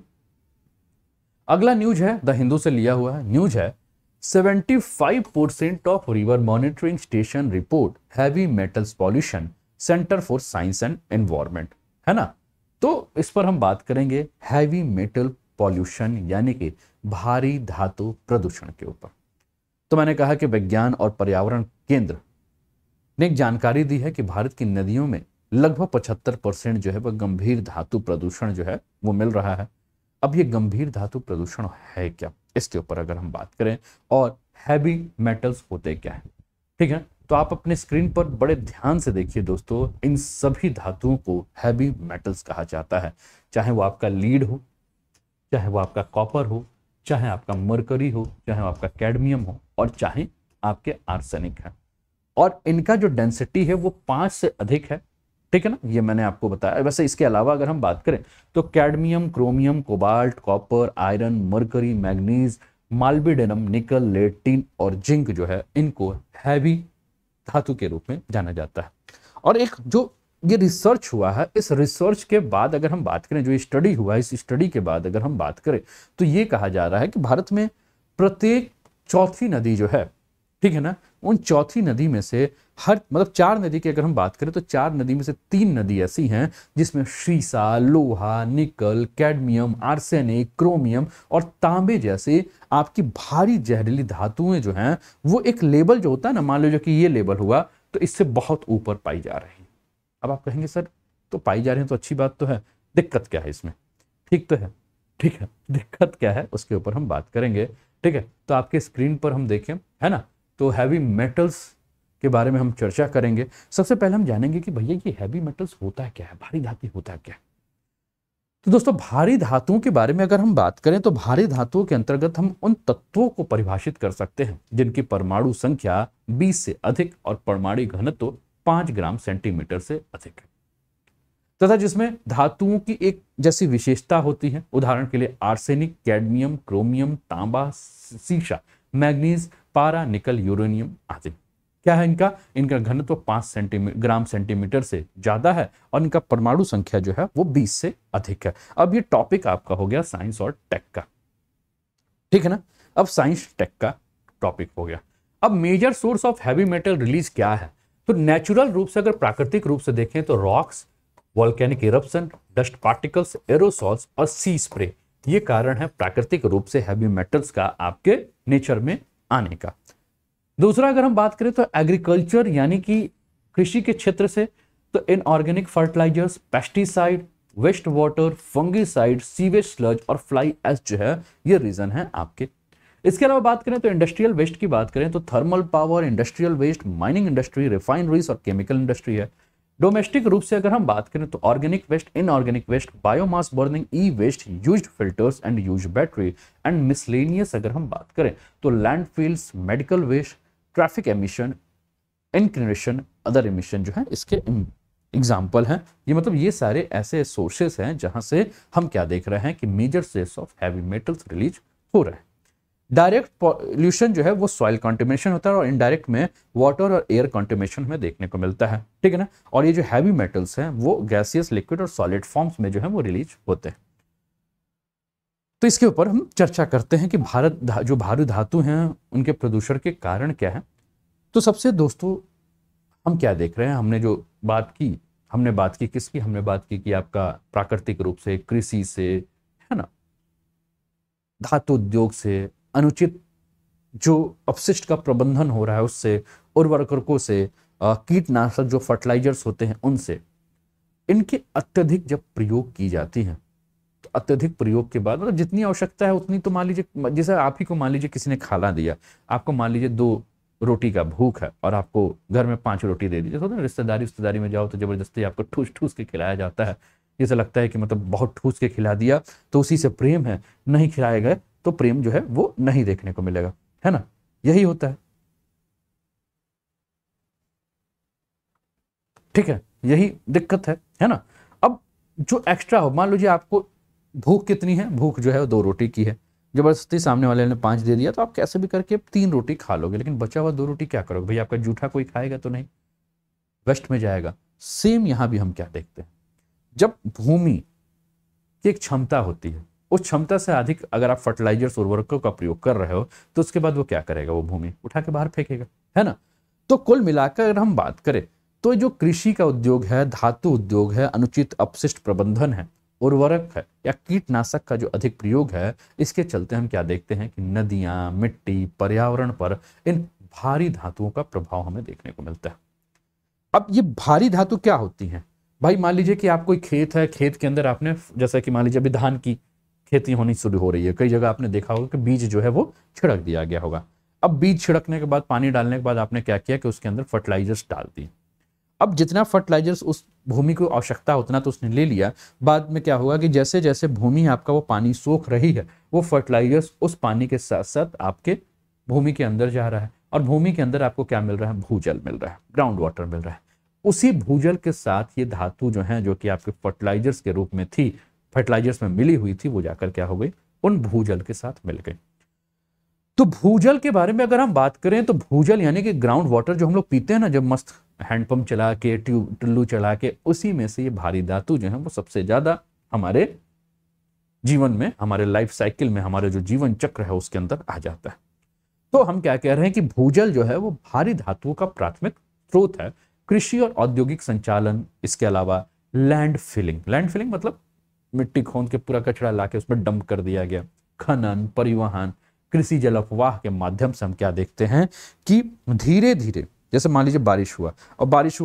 अगला न्यूज है द हिंदू से लिया हुआ है, न्यूज है 75% of river monitoring station report heavy metals pollution, centre for Science and environment, है ना। तो इस पर हम बात करेंगे हैवी मेटल पॉल्यूशन यानी कि भारी धातु प्रदूषण के ऊपर। तो मैंने कहा कि विज्ञान और पर्यावरण केंद्र ने एक जानकारी दी है कि भारत की नदियों में लगभग 75% जो है वह गंभीर धातु प्रदूषण जो है वो मिल रहा है। अब ये गंभीर धातु प्रदूषण है क्या, इसके ऊपर अगर हम बात करें, और हैवी मेटल्स होते क्या है, ठीक है। तो आप अपने स्क्रीन पर बड़े ध्यान से देखिए दोस्तों, इन सभी धातुओं को हैवी मेटल्स कहा जाता है। चाहे वो आपका लीड हो, चाहे वो आपका कॉपर हो, चाहे आपका मरकरी हो, चाहे वो आपका कैडमियम हो, और चाहे आपके आर्सेनिक है। और इनका जो डेंसिटी है वो 5 से अधिक है, ठीक है ना, ये मैंने आपको बताया। वैसे इसके अलावा अगर हम बात करें तो cadmium, chromium, cobalt, copper, iron, mercury, manganese, molybdenum, nickel, lead, tin और जिंक जो है इनको हैवी धातु के रूप में जाना जाता है। और एक जो ये रिसर्च हुआ है, इस रिसर्च के बाद अगर हम बात करें, जो ये स्टडी हुआ है, इस स्टडी के बाद अगर हम बात करें तो ये कहा जा रहा है कि भारत में प्रत्येक चौथी नदी जो है, ठीक है ना, उन चौथी नदी में से हर मतलब 4 नदी की अगर हम बात करें तो 4 नदी में से 3 नदी ऐसी हैं जिसमें शीशा, लोहा, निकल, कैडमियम, आर्सेनिक, क्रोमियम और तांबे जैसे आपकी भारी जहरीली धातुएं जो हैं वो एक लेवल जो होता है ना, मान लीजिए कि ये लेवल हुआ तो इससे बहुत ऊपर पाई जा रही है। अब आप कहेंगे सर तो पाई जा रही है तो अच्छी बात तो है, दिक्कत क्या है इसमें, ठीक तो है, ठीक है, दिक्कत क्या है उसके ऊपर हम बात करेंगे, ठीक है। तो आपके स्क्रीन पर हम देखें, है ना, तो हैवी मेटल्स के बारे में हम चर्चा करेंगे। सबसे पहले हम जानेंगे कि भैया ये हैवी मेटल्स होता क्या है, भारी धातु होता क्या है। तो दोस्तों भारी धातुओं के बारे में अगर हम बात करें तो भारी धातुओं के अंतर्गत हम उन तत्वों को परिभाषित कर सकते हैं जिनकी परमाणु संख्या 20 से अधिक और परमाणु घनत्व 5 ग्राम सेंटीमीटर से अधिक है, तथा जिसमें धातुओं की एक जैसी विशेषता होती है। उदाहरण के लिए आर्सेनिक, कैडमियम, क्रोमियम, तांबा, सीसा, मैग्नीज, पारा, निकल, यूरेनियम आदि। क्या है इनका घनत्व 5 ग्राम सेंटीमीटर से ज्यादा है और इनका परमाणु संख्या जो है वो 20 से अधिक है। अब ये टॉपिक आपका हो गया साइंस और टेक का, ठीक है ना। अब साइंस टेक का टॉपिक हो गया। अब major source of heavy metal release क्या है, तो नेचुरल रूप से अगर प्राकृतिक रूप से देखें तो rocks, volcanic eruption, dust particles, aerosols और सी स्प्रे, ये कारण है प्राकृतिक रूप से हैवी मेटल्स का आपके नेचर में आने का। दूसरा अगर हम बात करें तो एग्रीकल्चर यानी कि कृषि के क्षेत्र से, तो inorganic fertilizers, pesticide, waste water, fungicide, sewage sludge और फ्लाई एश जो है ये रीजन है आपके। इसके अलावा बात करें तो इंडस्ट्रियल वेस्ट की बात करें तो thermal power, industrial waste, mining industry, refineries और केमिकल इंडस्ट्री है। डोमेस्टिक रूप से अगर हम बात करें तो organic waste, inorganic waste, biomass burning, e waste, used filters and used battery and miscellaneous अगर हम बात करें तो landfills, medical waste, traffic emission, incineration, other emission जो है इसके एग्जाम्पल हैं। ये मतलब ये सारे ऐसे सोर्सेस हैं जहां से हम क्या देख रहे हैं कि major source of heavy metals release हो रहे हैं। डायरेक्ट पॉल्यूशन जो है वो सॉइल कंटेमिनेशन होता है और इनडायरेक्ट में वाटर और एयर कंटेमिनेशन में देखने को मिलता है, ठीक है ना। और ये जो हैवी मेटल्स हैं वो गैसियस, लिक्विड और सॉलिड फॉर्म्स में जो है वो रिलीज होते हैं। तो इसके ऊपर हम चर्चा करते हैं कि जो भारी धातु हैं उनके प्रदूषण के कारण क्या है। तो सबसे दोस्तों हम क्या देख रहे हैं, हमने बात की किसकी, हमने बात की कि आपका प्राकृतिक रूप से, कृषि से, है ना, धातु उद्योग से, अनुचित जो अपशिष्ट का प्रबंधन हो रहा है उससे, उर्वरकों से, कीटनाशक जो फर्टिलाइजर्स होते हैं उनसे, इनके अत्यधिक जब प्रयोग की जाती है तो अत्यधिक प्रयोग के बाद, मतलब जितनी आवश्यकता है उतनी, तो मान लीजिए जैसे आप ही को मान लीजिए किसी ने खाना दिया, आपको मान लीजिए 2 रोटी का भूख है और आपको घर में 5 रोटी दे दी, जैसे होता है रिश्तेदारी में जाओ तो जबरदस्ती आपको ठूस ठूस के खिलाया जाता है, जैसे लगता है कि मतलब बहुत ठूस के खिला दिया तो उसी से प्रेम है, नहीं खिलाए गए तो प्रेम जो है वो नहीं देखने को मिलेगा, है ना, यही होता है। ठीक है, यही दिक्कत है ना। अब जो एक्स्ट्रा हो, मान लीजिए आपको भूख कितनी है, भूख जो है वो 2 रोटी की है, जबरदस्ती सामने वाले ने 5 दे दिया तो आप कैसे भी करके 3 रोटी खा लोगे, लेकिन बचा हुआ 2 रोटी क्या करोगे भाई, आपका जूठा कोई खाएगा तो नहीं, वेस्ट में जाएगा। सेम यहां भी हम क्या देखते हैं, जब भूमि की एक क्षमता होती है, उस क्षमता से अधिक अगर आप फर्टिलाइजर्स उर्वरकों का प्रयोग कर रहे हो तो उसके बाद वो क्या करेगा, वो भूमि उठा के बाहर फेंकेगा, है ना। तो कुल मिलाकर अगर हम बात करें तो जो कृषि का उद्योग है, धातु उद्योग है, अनुचित अपशिष्ट प्रबंधन है, उर्वरक है या कीटनाशक का जो अधिक प्रयोग है, इसके चलते हम क्या देखते हैं कि नदियां, मिट्टी, पर्यावरण पर इन भारी धातुओं का प्रभाव हमें देखने को मिलता है। अब ये भारी धातु क्या होती हैं भाई, मान लीजिए कि आप कोई खेत है, खेत के अंदर आपने, जैसा कि मान लीजिए अभी धान की खेती होनी शुरू हो रही है, कई जगह आपने देखा होगा कि बीज जो है वो छिड़क दिया गया होगा। अब बीज छिड़कने के बाद, पानी डालने के बाद आपने क्या किया कि उसके अंदर फर्टिलाइजर्स डाल दिए। अब जितना फर्टिलाइजर्स उस भूमि को आवश्यकता उतना तो उसने ले लिया, बाद में क्या होगा कि जैसे जैसे भूमि आपका वो पानी सोख रही है, वो फर्टिलाइजर्स उस पानी के साथ साथ आपके भूमि के अंदर जा रहा है, और भूमि के अंदर आपको क्या मिल रहा है, भूजल मिल रहा है, ग्राउंड वाटर मिल रहा है। उसी भूजल के साथ ये धातु जो है, जो कि आपके फर्टिलाइजर्स के रूप में थी, फर्टिलाइजर्स में मिली हुई थी, वो जाकर क्या हो गई, उन भूजल के साथ मिल गई। तो भूजल के बारे में अगर हम बात करें तो भूजल यानी कि ग्राउंड वाटर जो हम लोग पीते हैं ना, जब मस्त हैंडपंप चला के, टुल्लू चला के, उसी में से ये भारी धातु जो है वो सबसे ज्यादा हमारे जीवन में, हमारे लाइफ साइकिल में, हमारे जो जीवन चक्र है उसके अंदर आ जाता है। तो हम क्या कह रहे हैं कि भूजल जो है वो भारी धातुओं का प्राथमिक स्रोत है। कृषि और औद्योगिक संचालन, इसके अलावा लैंड फिलिंग मतलब मिट्टी खोद के पूरा कचरा लाके उसमें डंप कर दिया गया, खनन, परिवहन, कृषि जल अपवाह के माध्यम से हम क्या देखते हैं कि धीरे धीरे, जैसे मान लीजिए बारिश हुआ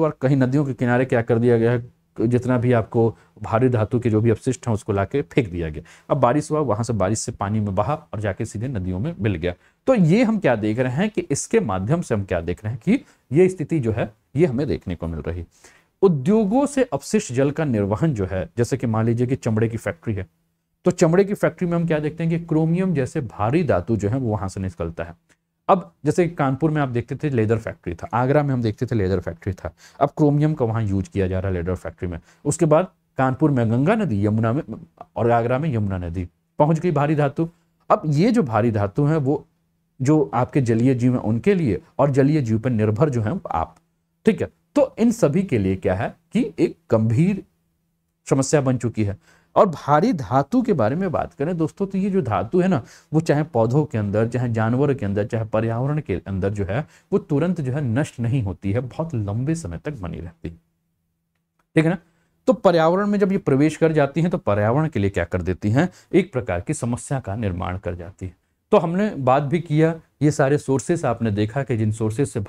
और कहीं नदियों के किनारे क्या कर दिया गया है, जितना भी आपको भारी धातु के जो भी अपशिष्ट हैं उसको लाके फेंक दिया गया। अब बारिश हुआ, वहां से बारिश से पानी में बहा और जाके सीधे नदियों में मिल गया। तो ये हम क्या देख रहे हैं कि इसके माध्यम से हम क्या देख रहे हैं कि ये स्थिति जो है ये हमें देखने को मिल रही। उद्योगों से अपशिष्ट जल का निर्वहन जो है, जैसे कि मान लीजिए कि चमड़े की फैक्ट्री है, तो चमड़े की फैक्ट्री में हम क्या देखते हैं कि क्रोमियम जैसे भारी धातु जो है वो वहां से निकलता है। अब जैसे कानपुर में आप देखते थे लेदर फैक्ट्री था, आगरा में हम देखते थे लेदर फैक्ट्री था, अब क्रोमियम का वहां यूज किया जा रहा है लेदर फैक्ट्री में। उसके बाद कानपुर में गंगा नदी, यमुना में, और आगरा में यमुना नदी पहुंच गई भारी धातु। अब ये जो भारी धातु है वो जो आपके जलीय जीव है उनके लिए, और जलीय जीव पर निर्भर जो है आप, ठीक है, तो इन सभी के लिए क्या है कि एक गंभीर समस्या बन चुकी है। और भारी धातु के बारे में बात करें दोस्तों, तो ये जो धातु है ना, वो चाहे पौधों के अंदर, चाहे जानवरों के अंदर, चाहे पर्यावरण के अंदर जो है वो तुरंत जो है नष्ट नहीं होती है, बहुत लंबे समय तक बनी रहती है, ठीक है ना। तो पर्यावरण में जब ये प्रवेश कर जाती हैं तो पर्यावरण के लिए क्या कर देती हैं, एक प्रकार की समस्या का निर्माण कर जाती है। तो हमने बात भी किया, ये सारे सोर्सेस आपने देखा कि जिन सोर्सेस से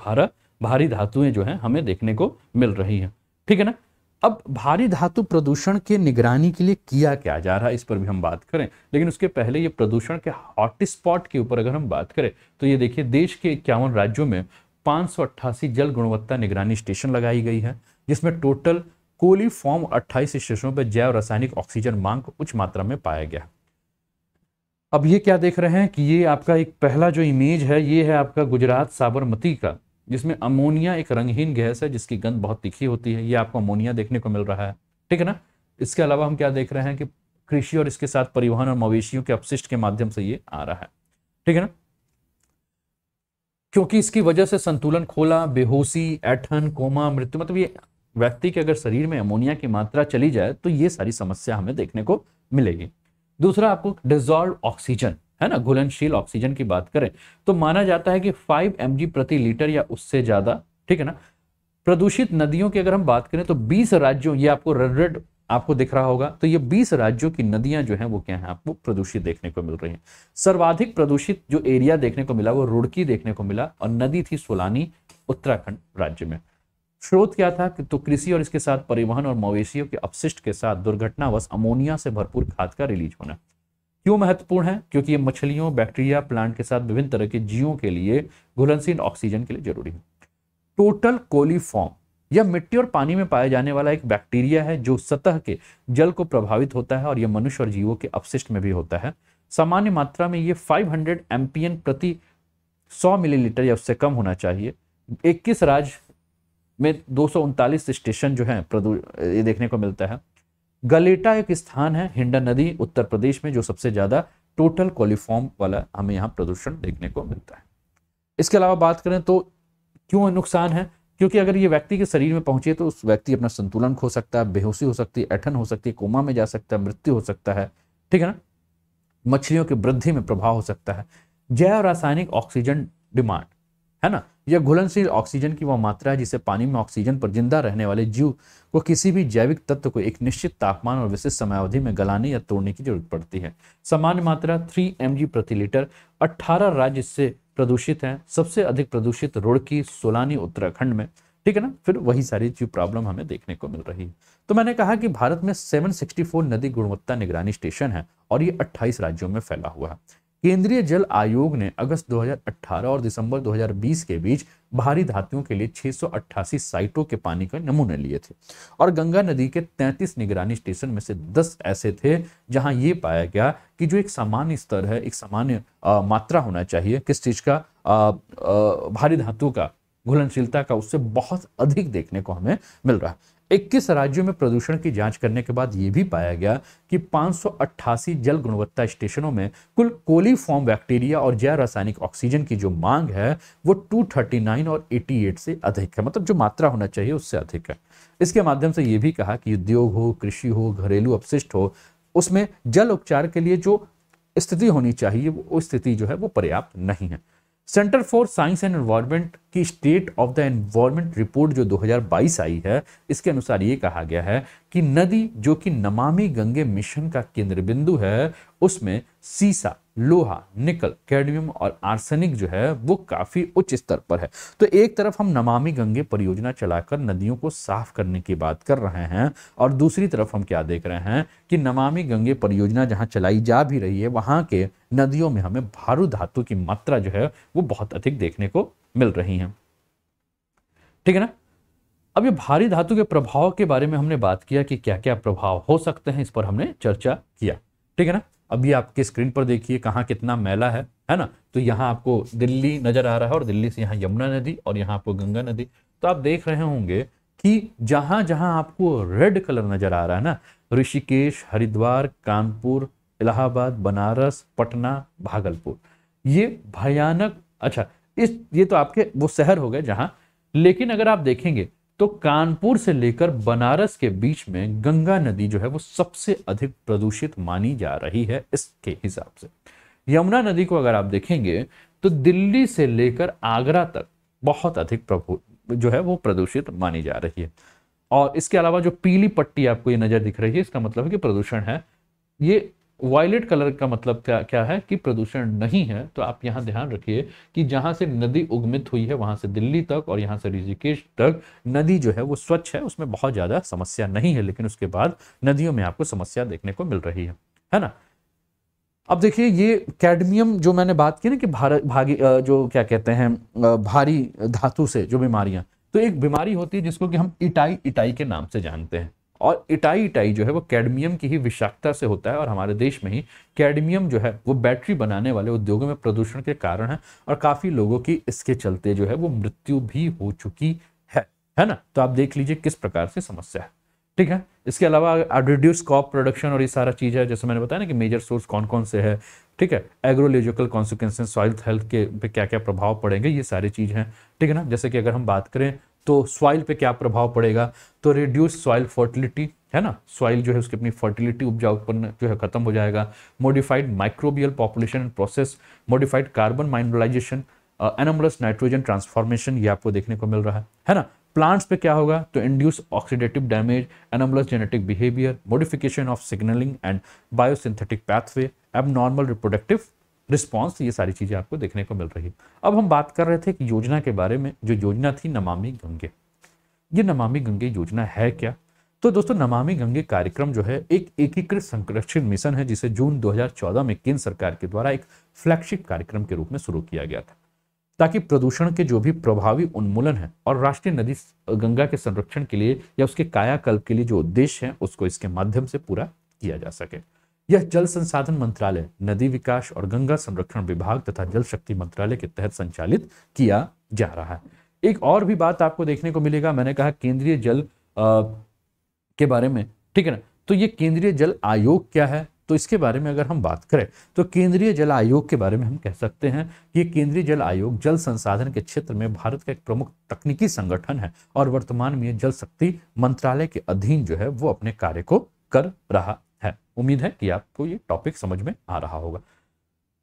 भारी धातुएं जो है हमें देखने को मिल रही हैं, ठीक है ना। अब भारी धातु प्रदूषण के निगरानी के लिए किया क्या जा रहा है, इस पर भी हम बात करें, लेकिन उसके पहले ये प्रदूषण के हॉटस्पॉट के ऊपर अगर हम बात करें तो ये देखिए, देश के 51 राज्यों में 588 जल गुणवत्ता निगरानी स्टेशन लगाई गई है, जिसमें टोटल कोलीफॉर्म 28 स्टेशनों पर जैव रासायनिक ऑक्सीजन मांग उच्च मात्रा में पाया गया। अब ये क्या देख रहे हैं कि ये आपका एक पहला जो इमेज है, ये है आपका गुजरात साबरमती का, जिसमें अमोनिया एक रंगहीन गैस है जिसकी गंध बहुत तीखी होती है, ये आपको अमोनिया देखने को मिल रहा है, ठीक है ना। इसके अलावा हम क्या देख रहे हैं कि कृषि और इसके साथ परिवहन और मवेशियों के अपशिष्ट के माध्यम से ये आ रहा है, ठीक है ना, क्योंकि इसकी वजह से संतुलन खोला, बेहोशी, ऐठन, कोमा, मृत्यु, मतलब ये व्यक्ति के अगर शरीर में अमोनिया की मात्रा चली जाए तो ये सारी समस्या हमें देखने को मिलेगी। दूसरा आपको डिजॉल्व ऑक्सीजन है ना, घुलनशील ऑक्सीजन की बात करें तो माना जाता है कि 5 mg प्रति लीटर या उससे ज्यादा, ठीक है ना। प्रदूषित नदियों की अगर हम बात करें तो 20 राज्यों, ये आपको रेड आपको दिख रहा होगा, तो ये 20 राज्यों की नदियां जो हैं वो क्या हैं, आपको प्रदूषित देखने को मिल रही हैं। सर्वाधिक प्रदूषित जो एरिया देखने को मिला वो रुड़की देखने को मिला, और नदी थी सोलानी, उत्तराखंड राज्य में। स्रोत क्या था कि तो कृषि और इसके साथ परिवहन और मवेशियों के अपशिष्ट के साथ दुर्घटनावश अमोनिया से भरपूर खाद का रिलीज होना। क्यों महत्वपूर्ण है? क्योंकि ये मछलियों, बैक्टीरिया, प्लांट के साथ विभिन्न तरह के जीवों के लिए घुलनशील ऑक्सीजन के लिए जरूरी है। टोटल कोलीफॉर्म, यह मिट्टी और पानी में पाया जाने वाला एक बैक्टीरिया है जो सतह के जल को प्रभावित होता है और यह मनुष्य और जीवों के अपशिष्ट में भी होता है। सामान्य मात्रा में ये 500 एमपीएन प्रति 100 मिलीलीटर या उससे कम होना चाहिए। 21 राज्य में 239 स्टेशन जो है ये देखने को मिलता है। गलेटा एक स्थान है, हिंडन नदी उत्तर प्रदेश में, जो सबसे ज्यादा टोटल कोलीफॉर्म वाला हमें यहाँ प्रदूषण देखने को मिलता है। इसके अलावा बात करें तो क्यों नुकसान है? क्योंकि अगर ये व्यक्ति के शरीर में पहुंचे तो उस व्यक्ति अपना संतुलन खो सकता है, बेहोशी हो सकती है, ऐंठन हो सकती है, कोमा में जा सकता है, मृत्यु हो सकता है, ठीक है ना। मछलियों की वृद्धि में प्रभाव हो सकता है। जैव रासायनिक ऑक्सीजन डिमांड, है ना, यह घुलनशील ऑक्सीजन की वह मात्रा है जिसे पानी में ऑक्सीजन पर जिंदा रहने वाले जीव को किसी भी जैविक तत्व को एक निश्चित तापमान और विशिष्ट समयावधि में गलाने या तोड़ने की जरूरत पड़ती है। सामान्य मात्रा 3 mg प्रति लीटर। 18 राज्य इससे प्रदूषित हैं। सबसे अधिक प्रदूषित रुड़की, सोलानी, उत्तराखंड में, ठीक है ना। फिर वही सारी जो प्रॉब्लम हमें देखने को मिल रही है। तो मैंने कहा कि भारत में 764 नदी गुणवत्ता निगरानी स्टेशन है और ये 28 राज्यों में फैला हुआ है। केंद्रीय जल आयोग ने अगस्त 2018 और दिसंबर 2020 के बीच भारी धातुओं के लिए 688 साइटों के पानी के नमूने लिए थे और गंगा नदी के 33 निगरानी स्टेशन में से 10 ऐसे थे जहां ये पाया गया कि जो एक सामान्य स्तर है, एक सामान्य मात्रा होना चाहिए किस चीज का, भारी धातु का, घुलनशीलता का, उससे बहुत अधिक देखने को हमें मिल रहा है। 21 राज्यों में प्रदूषण की जांच करने के बाद यह भी पाया गया कि 588 जल गुणवत्ता स्टेशनों में कुल कोलीफॉर्म बैक्टीरिया और जैव रासायनिक ऑक्सीजन की जो मांग है वो 239 और 88 से अधिक है, मतलब जो मात्रा होना चाहिए उससे अधिक है। इसके माध्यम से यह भी कहा कि उद्योग हो, कृषि हो, घरेलू अपशिष्ट हो, उसमें जल उपचार के लिए जो स्थिति होनी चाहिए वो स्थिति जो है वो पर्याप्त नहीं है। Centre for Science and Environment की state of the environment report जो 2022 आई है, इसके अनुसार ये कहा गया है कि नदी जो कि नमामि गंगे मिशन का केंद्र बिंदु है, उसमें सीसा, लोहा, निकल, कैडमियम और आर्सेनिक जो है वो काफी उच्च स्तर पर है। तो एक तरफ हम नमामि गंगे परियोजना चलाकर नदियों को साफ करने की बात कर रहे हैं और दूसरी तरफ हम क्या देख रहे हैं कि नमामि गंगे परियोजना जहां चलाई जा भी रही है वहां के नदियों में हमें भारू धातु की मात्रा जो है वो बहुत अधिक देखने को मिल रही है, ठीक है ना। अब ये भारी धातु के प्रभाव के बारे में हमने बात किया कि क्या क्या प्रभाव हो सकते हैं, इस पर हमने चर्चा किया, ठीक है ना। अभी आपके स्क्रीन पर देखिए कहाँ कितना मैला है ना। तो यहाँ आपको दिल्ली नजर आ रहा है और दिल्ली से यहाँ यमुना नदी और यहाँ आपको गंगा नदी। तो आप देख रहे होंगे कि जहां जहां आपको रेड कलर नजर आ रहा है ना, ऋषिकेश, हरिद्वार, कानपुर, इलाहाबाद, बनारस, पटना, भागलपुर, ये भयानक, अच्छा ये तो आपके वो शहर हो गए जहां, लेकिन अगर आप देखेंगे तो कानपुर से लेकर बनारस के बीच में गंगा नदी जो है वो सबसे अधिक प्रदूषित मानी जा रही है इसके हिसाब से। यमुना नदी को अगर आप देखेंगे तो दिल्ली से लेकर आगरा तक बहुत अधिक जो है वो प्रदूषित मानी जा रही है। और इसके अलावा जो पीली पट्टी आपको ये नजर दिख रही है, इसका मतलब है कि प्रदूषण है। ये वायलेट कलर का मतलब क्या है कि प्रदूषण नहीं है। तो आप यहाँ ध्यान रखिए कि जहां से नदी उगमित हुई है वहां से दिल्ली तक और यहाँ से ऋषिकेश तक नदी जो है वो स्वच्छ है, उसमें बहुत ज्यादा समस्या नहीं है, लेकिन उसके बाद नदियों में आपको समस्या देखने को मिल रही है ना। अब देखिए ये कैडमियम जो मैंने बात की ना कि भागी जो क्या कहते हैं भारी धातु से जो बीमारियां, तो एक बीमारी होती है जिसको कि हम इटाई के नाम से जानते हैं और इटाई जो है वो कैडमियम की ही विषाक्तता से होता है और हमारे देश में ही कैडमियम जो है वो बैटरी बनाने वाले उद्योगों में प्रदूषण के कारण है और काफी लोगों की इसके चलते जो है वो मृत्यु भी हो चुकी है ना। तो आप देख लीजिए किस प्रकार से समस्या है, ठीक है। इसके अलावा रिड्यूस क्रॉप प्रोडक्शन और ये सारा चीज है, जैसे मैंने बताया ना कि मेजर सोर्स कौन कौन से है, ठीक है। एग्रोलॉजिकल कॉन्सिक्वेंसेस, सॉइल हेल्थ के पे क्या क्या प्रभाव पड़ेंगे, ये सारी चीज हैं, ठीक है ना। जैसे कि अगर हम बात करें तो सॉइल पे क्या प्रभाव पड़ेगा, तो रिड्यूस सॉइल फर्टिलिटी, है ना, सॉइल जो है उसकी अपनी फर्टिलिटी, उपजाऊपन जो है खत्म हो जाएगा। Modified microbial population and process, modified carbon mineralisation, anomalous nitrogen transformation, ये आपको देखने को मिल रहा है ना। प्लांट्स पे क्या होगा, तो induce oxidative damage, anomalous genetic behaviour, modification of signalling and biosynthetic pathway, abnormal reproductive response, ये सारी चीजें आपको देखने को मिल रही है। अब हम बात कर रहे थे कि योजना के बारे में, जो योजना थी नमामि गंगे। ये नमामि गंगे योजना है क्या? तो दोस्तों नमामि गंगे कार्यक्रम जो है एक एकीकृत संरक्षण मिशन है जिसे जून 2014 में केंद्र सरकार के द्वारा एक फ्लैगशिप कार्यक्रम के रूप में शुरू किया गया था, ताकि प्रदूषण के जो भी प्रभावी उन्मूलन है और राष्ट्रीय नदी गंगा के संरक्षण के लिए या उसके कायाकल्प के लिए जो उद्देश्य है उसको इसके माध्यम से पूरा किया जा सके। यह जल संसाधन मंत्रालय, नदी विकास और गंगा संरक्षण विभाग तथा जल शक्ति मंत्रालय के तहत संचालित किया जा रहा है। एक और भी बात आपको देखने को मिलेगा, मैंने कहा केंद्रीय जल के बारे में, ठीक है ना। तो ये केंद्रीय जल आयोग क्या है, तो इसके बारे में अगर हम बात करें तो केंद्रीय जल आयोग के बारे में हम कह सकते हैं कि ये केंद्रीय जल आयोग जल संसाधन के क्षेत्र में भारत का एक प्रमुख तकनीकी संगठन है और वर्तमान में जल शक्ति मंत्रालय के अधीन जो है वो अपने कार्य को कर रहा है। उम्मीद है कि आपको ये टॉपिक समझ में आ रहा होगा।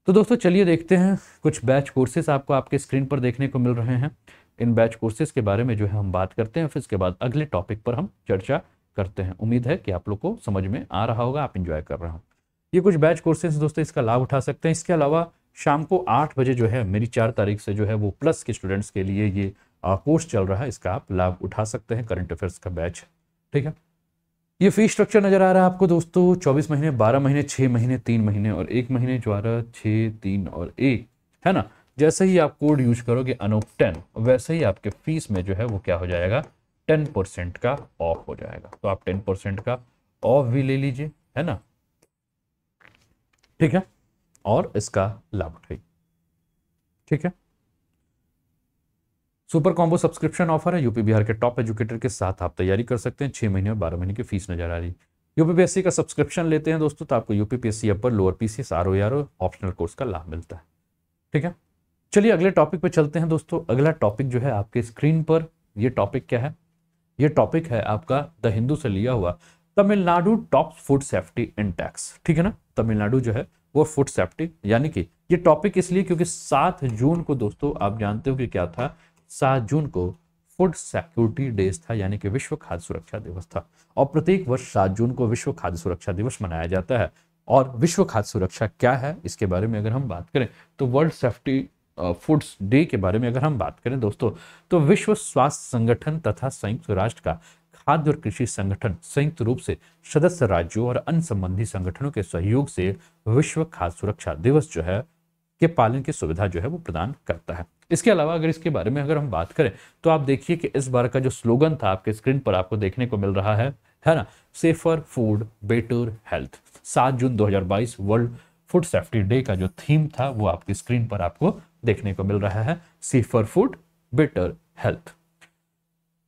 तो दोस्तों चलिए देखते हैं, कुछ बैच कोर्सेस आपको आपके स्क्रीन पर देखने को मिल रहे हैं। इन बैच कोर्सेज के बारे में जो है हम बात करते हैं, फिर इसके बाद अगले टॉपिक पर हम चर्चा करते हैं। उम्मीद है कि आप लोग को समझ में आ रहा होगा, आप एंजॉय कर रहे हो। ये कुछ बैच कोर्सेज दोस्तों, इसका लाभ उठा सकते हैं। इसके अलावा शाम को 8 बजे जो है मेरी 4 तारीख से जो है वो प्लस के स्टूडेंट्स के लिए ये कोर्स चल रहा है, इसका आप लाभ उठा सकते हैं। करंट अफेयर्स का बैच, ठीक है। ये फीस स्ट्रक्चर नजर आ रहा है आपको दोस्तों, 24 महीने, 12 महीने, 6 महीने, 3 महीने और 1 महीने, जो आ रहा है 6, 3 और 1, है ना। जैसे ही आप कोड यूज करोगे अनूप 10, वैसे ही आपके फीस में जो है वो क्या हो जाएगा, 10% का ऑफ हो जाएगा। तो आप 10% का ऑफ भी ले लीजिए, है ना, ठीक है, और इसका लाभ उठाइए, ठीक है। सुपर कॉम्बो सब्सक्रिप्शन ऑफर है, यूपी बिहार के टॉप एजुकेटर के साथ आप तैयारी कर सकते हैं। 6 महीने और 12 महीने की फीस नजर आ रही है। यूपीपीएससी का सब्सक्रिप्शन लेते हैं दोस्तों तो आपको UPPSC upper, lower PCS, ROR optional course का लाभ मिलता है, ठीक है। चलिए अगले टॉपिक पे चलते हैं दोस्तों। अगला टॉपिक जो है आपके स्क्रीन पर, ये टॉपिक क्या है, ये टॉपिक है आपका द हिंदू से लिया हुआ Tamil Nadu top food safety index, ठीक है ना। तमिलनाडु जो है वो फूड सेफ्टी, यानी कि ये टॉपिक इसलिए क्योंकि 7 जून को दोस्तों आप जानते हो कि क्या था, 7 जून को फूड सिक्योरिटी डेज था, यानी कि विश्व खाद्य सुरक्षा दिवस था। और प्रत्येक वर्ष 7 जून को विश्व खाद्य सुरक्षा दिवस मनाया जाता है। और विश्व खाद्य सुरक्षा क्या है, इसके बारे में अगर हम बात करें तो वर्ल्ड सेफ्टी फूड्स डे के बारे में अगर हम बात करें दोस्तों, तो विश्व स्वास्थ्य संगठन तथा संयुक्त राष्ट्र का खाद्य और कृषि संगठन संयुक्त रूप से सदस्य राज्यों और अन्य संबंधी संगठनों के सहयोग से विश्व खाद्य सुरक्षा दिवस जो है के पालन की सुविधा जो है वो प्रदान करता है। इसके अलावा अगर इसके बारे में अगर हम बात करें तो आप देखिए कि इस बार का जो स्लोगन था आपके स्क्रीन पर आपको देखने को मिल रहा है ना, सेफर फूड बेटर हेल्थ। 7 जून 2022 वर्ल्ड फूड सेफ्टी डे का जो थीम था वो आपकी स्क्रीन पर आपको देखने को मिल रहा है, सेफर फूड बेटर हेल्थ।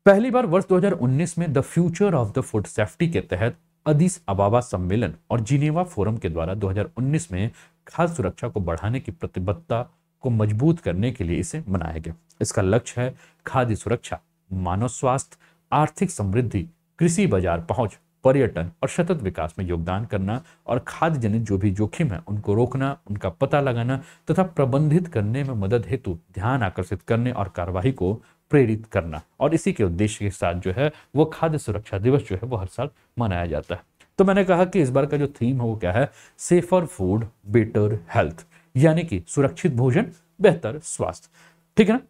पहली बार वर्ष 2019 में the future of the food safety के तहत अदीस अबाबा सम्मेलन और जिनेवा फोरम के द्वारा 2019 में खाद्य सुरक्षा को बढ़ाने की प्रतिबद्धता को मजबूत करने के लिए इसे मनाया गया। इसका लक्ष्य है खाद्य सुरक्षा, मानव स्वास्थ्य, आर्थिक समृद्धि, कृषि बाजार पहुंच, पर्यटन और सतत विकास में योगदान करना और खाद्य जनित जो भी जोखिम है उनको रोकना, उनका पता लगाना तथा प्रबंधित करने में मदद हेतु ध्यान आकर्षित करने और कार्रवाई को प्रेरित करना। और इसी के उद्देश्य के साथ जो है वो खाद्य सुरक्षा दिवस जो है वो हर साल मनाया जाता है। तो मैंने कहा कि इस बार का जो थीम है वो क्या है, सेफर फूड बेटर हेल्थ, यानी कि सुरक्षित भोजन बेहतर स्वास्थ्य, ठीक है ना।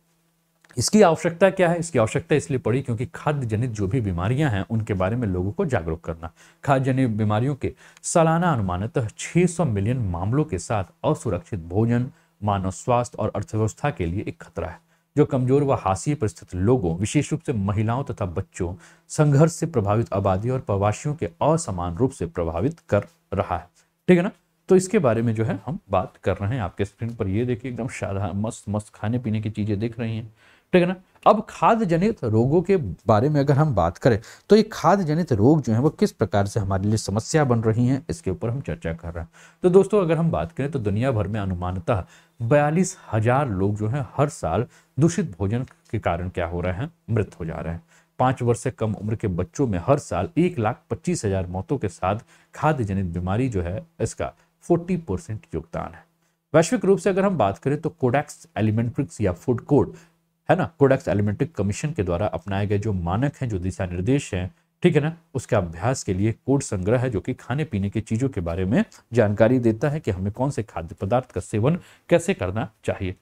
इसकी आवश्यकता क्या है, इसकी आवश्यकता इसलिए पड़ी क्योंकि खाद्य जनित जो भी बीमारियां हैं उनके बारे में लोगों को जागरूक करना। खाद्य जनित बीमारियों के सालाना अनुमानतः 600 मिलियन मामलों के साथ असुरक्षित भोजन मानव स्वास्थ्य और अर्थव्यवस्था के लिए एक खतरा है, जो कमजोर व हाशिए पर स्थित लोगों, विशेष रूप से महिलाओं तथा बच्चों, संघर्ष से प्रभावित आबादी और प्रवासियों के असमान रूप से प्रभावित कर रहा है, ठीक है ना। तो इसके बारे में जो है हम बात कर रहे हैं। आपके स्क्रीन पर ये देखिए एकदम साधारण मस्त मस्त खाने पीने की चीजें दिख रही हैं, ठीक है ना। अब खाद्य जनित रोगों के बारे में अगर हम बात करें तो ये खाद्य जनित रोग जो है वो किस प्रकार से हमारे लिए समस्या बन रही हैं, इसके ऊपर हम चर्चा कर रहे हैं। तो दोस्तों अगर हम बात करें तो दुनिया भर में अनुमानतः 42,000 लोग जो हैं हर साल दूषित भोजन के कारण क्या हो रहे हैं, मृत हो जा रहे हैं। 5 वर्ष से कम उम्र के बच्चों में हर साल 1,25,000 मौतों के साथ खाद्य जनित बीमारी जो है इसका 40% योगदान है। वैश्विक रूप से अगर हम बात करें तो कोडेक्स एलिमेंट्रिक्स या फूड कोड है ना, कोडेक्स एलिमेंट्रिक कमीशन के द्वारा अपनाए गए जो मानक हैं, जो दिशा निर्देश हैं, ठीक है ना, उसके अभ्यास के लिए कोड संग्रह है जो कि खाने पीने की चीजों के बारे में जानकारी देता है कि हमें कौन से खाद्य पदार्थ का सेवन कैसे करना चाहिए,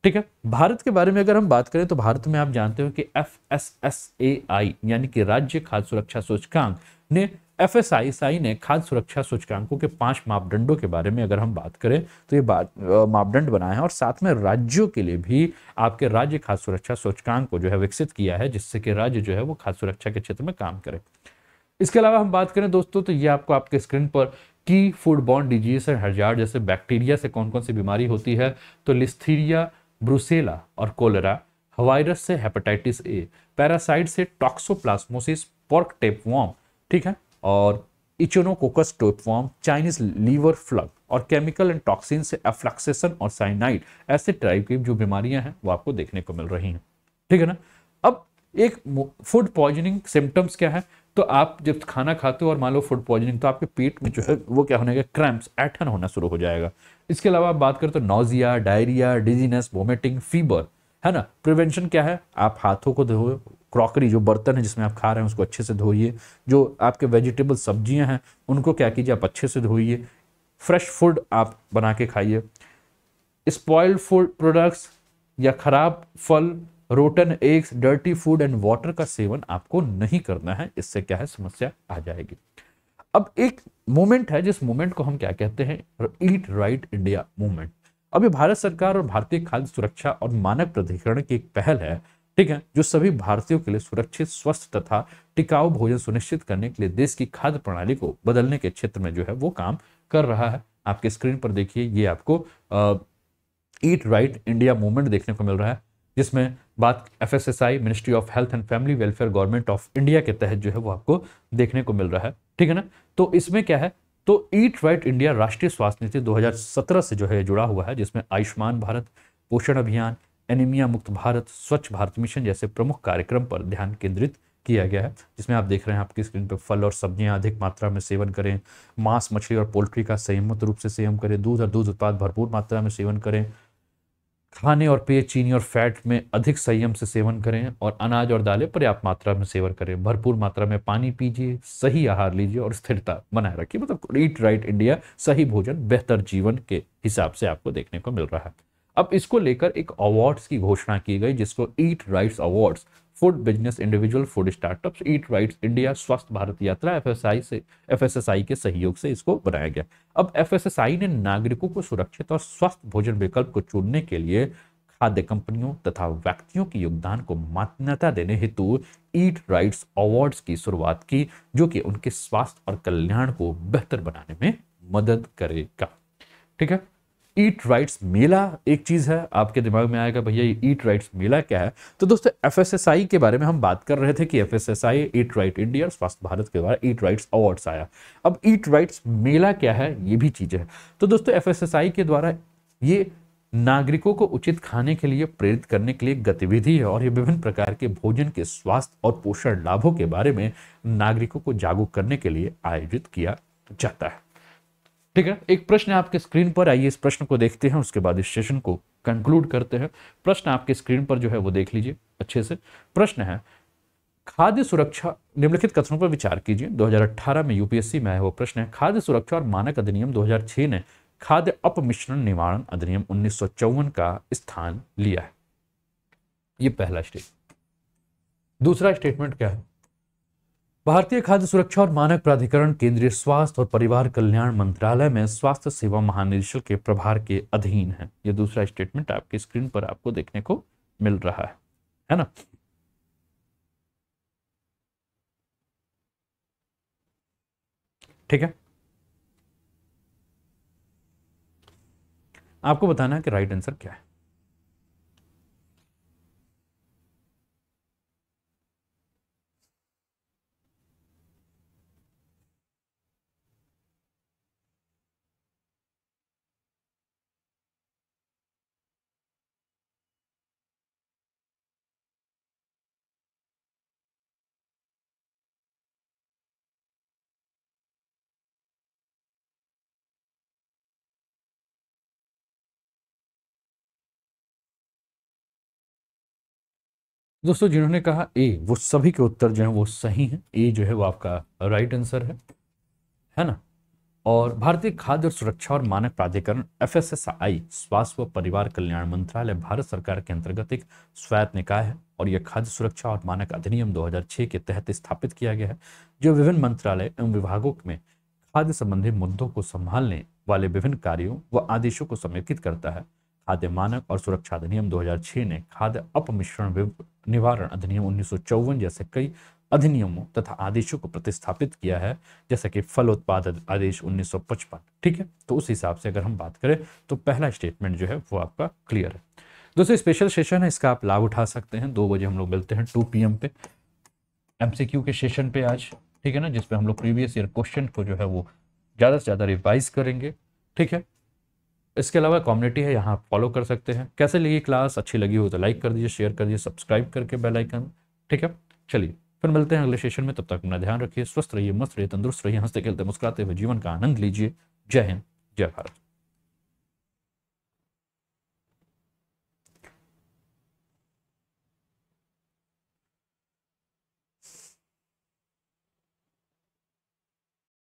ठीक है। भारत के बारे में अगर हम बात करें तो भारत में आप जानते हो कि FSSAI यानी कि राज्य खाद्य सुरक्षा सूचकांक ने FSSAI ने खाद्य सुरक्षा सूचकांकों के 5 मापदंडों के बारे में अगर हम बात करें तो ये मापदंड बनाए हैं और साथ में राज्यों के लिए भी आपके राज्य खाद्य सुरक्षा सूचकांक को जो है विकसित किया है, जिससे कि राज्य जो है वो खाद्य सुरक्षा के क्षेत्र में काम करे। इसके अलावा हम बात करें दोस्तों तो ये आपको आपके स्क्रीन पर की food borne disease and hazard जैसे बैक्टीरिया से कौन कौन सी बीमारी होती है, तो लिस्थीरिया, ब्रुसेला और कोलेरा, वायरस से हेपेटाइटिस ए, पैरासाइट से टॉक्सोप्लाज्मोसिस, पोर्क टेपवॉर्म, ठीक है, और इचिनोकोकस टेपवॉर्म, चाइनीज लीवर फ्लग और केमिकल एंड टॉक्सिन से एफ्लैक्सेशन और साइनाइड, ऐसे टाइप की जो बीमारियां हैं वो आपको देखने को मिल रही हैं। ठीक है ना। अब एक फूड पॉइजनिंग सिम्टम्स क्या है, तो आप जब खाना खाते हो और मान लो फूड पॉइजनिंग, तो आपके पेट में जो है वो क्या होने का, क्रैम्प्स, ऐंठन होना शुरू हो जाएगा। इसके अलावा आप बात करें तो nausea, diarrhoea, dizziness, vomiting, fever, है ना। प्रिवेंशन क्या है, आप हाथों को धोए, क्रॉकरी जो बर्तन है जिसमें आप खा रहे हैं उसको अच्छे से धोइए, जो आपके वेजिटेबल सब्जियां हैं उनको क्या कीजिए, आप अच्छे से धोइए, फ्रेश फूड आप बना के खाइए, स्पॉइल्ड फूड प्रोडक्ट्स या खराब फल, rotten eggs, dirty food and water का सेवन आपको नहीं करना है, इससे क्या है समस्या आ जाएगी। अब एक मूवमेंट है जिस मूवमेंट को हम क्या कहते हैं, ईट राइट इंडिया मूवमेंट। अब ये भारत सरकार और भारतीय खाद्य सुरक्षा और मानक प्राधिकरण की एक पहल है, ठीक है, जो सभी भारतीयों के लिए सुरक्षित, स्वस्थ तथा टिकाऊ भोजन सुनिश्चित करने के लिए देश की खाद्य प्रणाली को बदलने के क्षेत्र में जो है वो काम कर रहा है। आपके स्क्रीन पर देखिए, ये आपको ईट राइट इंडिया मूवमेंट देखने को मिल रहा है, जिसमें बात FSSAI, ministry of health and family welfare, government of India के तहत जो है वो आपको देखने को मिल रहा है। ठीक है ना। तो इसमें क्या है, तो ईट राइट इंडिया राष्ट्रीय स्वास्थ्य नीति 2017 से जो है जुड़ा हुआ है, जिसमें आयुष्मान भारत, पोषण अभियान, एनीमिया मुक्त भारत, स्वच्छ भारत मिशन जैसे प्रमुख कार्यक्रम पर ध्यान केंद्रित किया गया है। जिसमें आप देख रहे हैं आपकी स्क्रीन पर, फल और सब्जियां अधिक मात्रा में सेवन करें, मांस, मछली और पोल्ट्री का संयमित रूप से सेवन करें, दूध और दूध उत्पाद भरपूर मात्रा में सेवन करें, खाने और पेय चीनी और फैट में अधिक संयम से सेवन करें, और अनाज और दालें पर्याप्त मात्रा में सेवन करें, भरपूर मात्रा में पानी पीजिए, सही आहार लीजिए और स्थिरता बनाए रखिए। मतलब ईट राइट इंडिया, सही भोजन बेहतर जीवन के हिसाब से आपको देखने को मिल रहा है। अब इसको लेकर एक अवार्ड्स की घोषणा की गई, जिसको eat rights awards, food business, individual food startups, eat rights India, Swasth Bharat यात्रा, FSSAI के सहयोग से इसको बनाया गया। अब FSSAI ने नागरिकों को सुरक्षित और स्वस्थ भोजन विकल्प को चुनने के लिए खाद्य कंपनियों तथा व्यक्तियों के योगदान को मान्यता देने हेतु ईट राइट्स अवार्ड्स की शुरुआत की, जो कि उनके स्वास्थ्य और कल्याण को बेहतर बनाने में मदद करेगा। ठीक है। ईट राइट्स मेला एक चीज है, आपके दिमाग में आएगा भैया ये ईट राइट्स मेला क्या है। तो दोस्तों FSSAI के बारे में हम बात कर रहे थे कि FSSAI, ईट राइट इंडिया, स्वास्थ्य भारत के द्वारा ईट राइट्स अवार्ड्स आया। अब ईट राइट्स मेला क्या है, ये भी चीज है। तो दोस्तों FSSAI के द्वारा ये नागरिकों को उचित खाने के लिए प्रेरित करने के लिए गतिविधि है, और ये विभिन्न प्रकार के भोजन के स्वास्थ्य और पोषण लाभों के बारे में नागरिकों को जागरूक करने के लिए आयोजित किया जाता है। ठीक है। एक प्रश्न है आपके स्क्रीन पर, आइए इस प्रश्न को देखते हैं, उसके बाद इस सेशन को कंक्लूड करते हैं। प्रश्न आपके स्क्रीन पर जो है वो देख लीजिए अच्छे से। प्रश्न है, खाद्य सुरक्षा, निम्नलिखित कथनों पर विचार कीजिए। 2018 में यूपीएससी में आया वो प्रश्न है, खाद्य सुरक्षा और मानक अधिनियम 2006 ने खाद्य अपमिश्रण निवारण अधिनियम 1954 का स्थान लिया है। ये पहला स्टेटमेंट। दूसरा स्टेटमेंट क्या है, भारतीय खाद्य सुरक्षा और मानक प्राधिकरण केंद्रीय स्वास्थ्य और परिवार कल्याण मंत्रालय में स्वास्थ्य सेवा महानिदेशक के प्रभार के अधीन है। यह दूसरा स्टेटमेंट आपकी स्क्रीन पर आपको देखने को मिल रहा है ना। ठीक है। आपको बताना है कि राइट आंसर क्या है। दोस्तों जिन्होंने कहा ए, वो सभी के उत्तर जो है वो सही हैं। ए जो है वो आपका राइट आंसर है ना। और भारतीय खाद्य और सुरक्षा और मानक प्राधिकरण FSSAI स्वास्थ्य व परिवार कल्याण मंत्रालय भारत सरकार के अंतर्गत एक स्वायत्त निकाय है और यह खाद्य सुरक्षा और मानक अधिनियम 2006 के तहत स्थापित किया गया है, जो विभिन्न मंत्रालय एवं विभागों में खाद्य संबंधी मुद्दों को संभालने वाले विभिन्न कार्यों व आदेशों को समेकित करता है। खाद्य मानक और सुरक्षा अधिनियम 2006 ने खाद्य अपमिश्रण निवारण अधिनियम 1954 जैसे कई अधिनियमों तथा आदेशों को प्रतिस्थापित किया है, जैसे कि फल उत्पाद आदेश 1955। ठीक है, तो उस हिसाब से अगर हम बात करें तो पहला स्टेटमेंट जो है वो आपका क्लियर है। दोस्तों स्पेशल सेशन है, इसका आप लाभ उठा सकते हैं। 2 बजे हम लोग मिलते हैं 2 PM पे MCQ के सेशन पे आज, ठीक है ना, जिसपे हम लोग प्रीवियस ईयर क्वेश्चन को जो है वो ज़्यादा से ज़्यादा रिवाइज करेंगे। ठीक है, इसके अलावा कम्युनिटी है, यहाँ फॉलो कर सकते हैं। कैसे लगी क्लास, अच्छी लगी हो तो लाइक कर दीजिए, शेयर कर दीजिए, सब्सक्राइब करके बेल आइकन। ठीक है, चलिए फिर मिलते हैं अगले सेशन में। तब तक अपना ध्यान रखिए, स्वस्थ रहिए, मस्त रहिए, तंदुरुस्त रहिए, हंसते खेलते मुस्कुराते हुए जीवन का आनंद लीजिए। जय हिंद, जय भारत।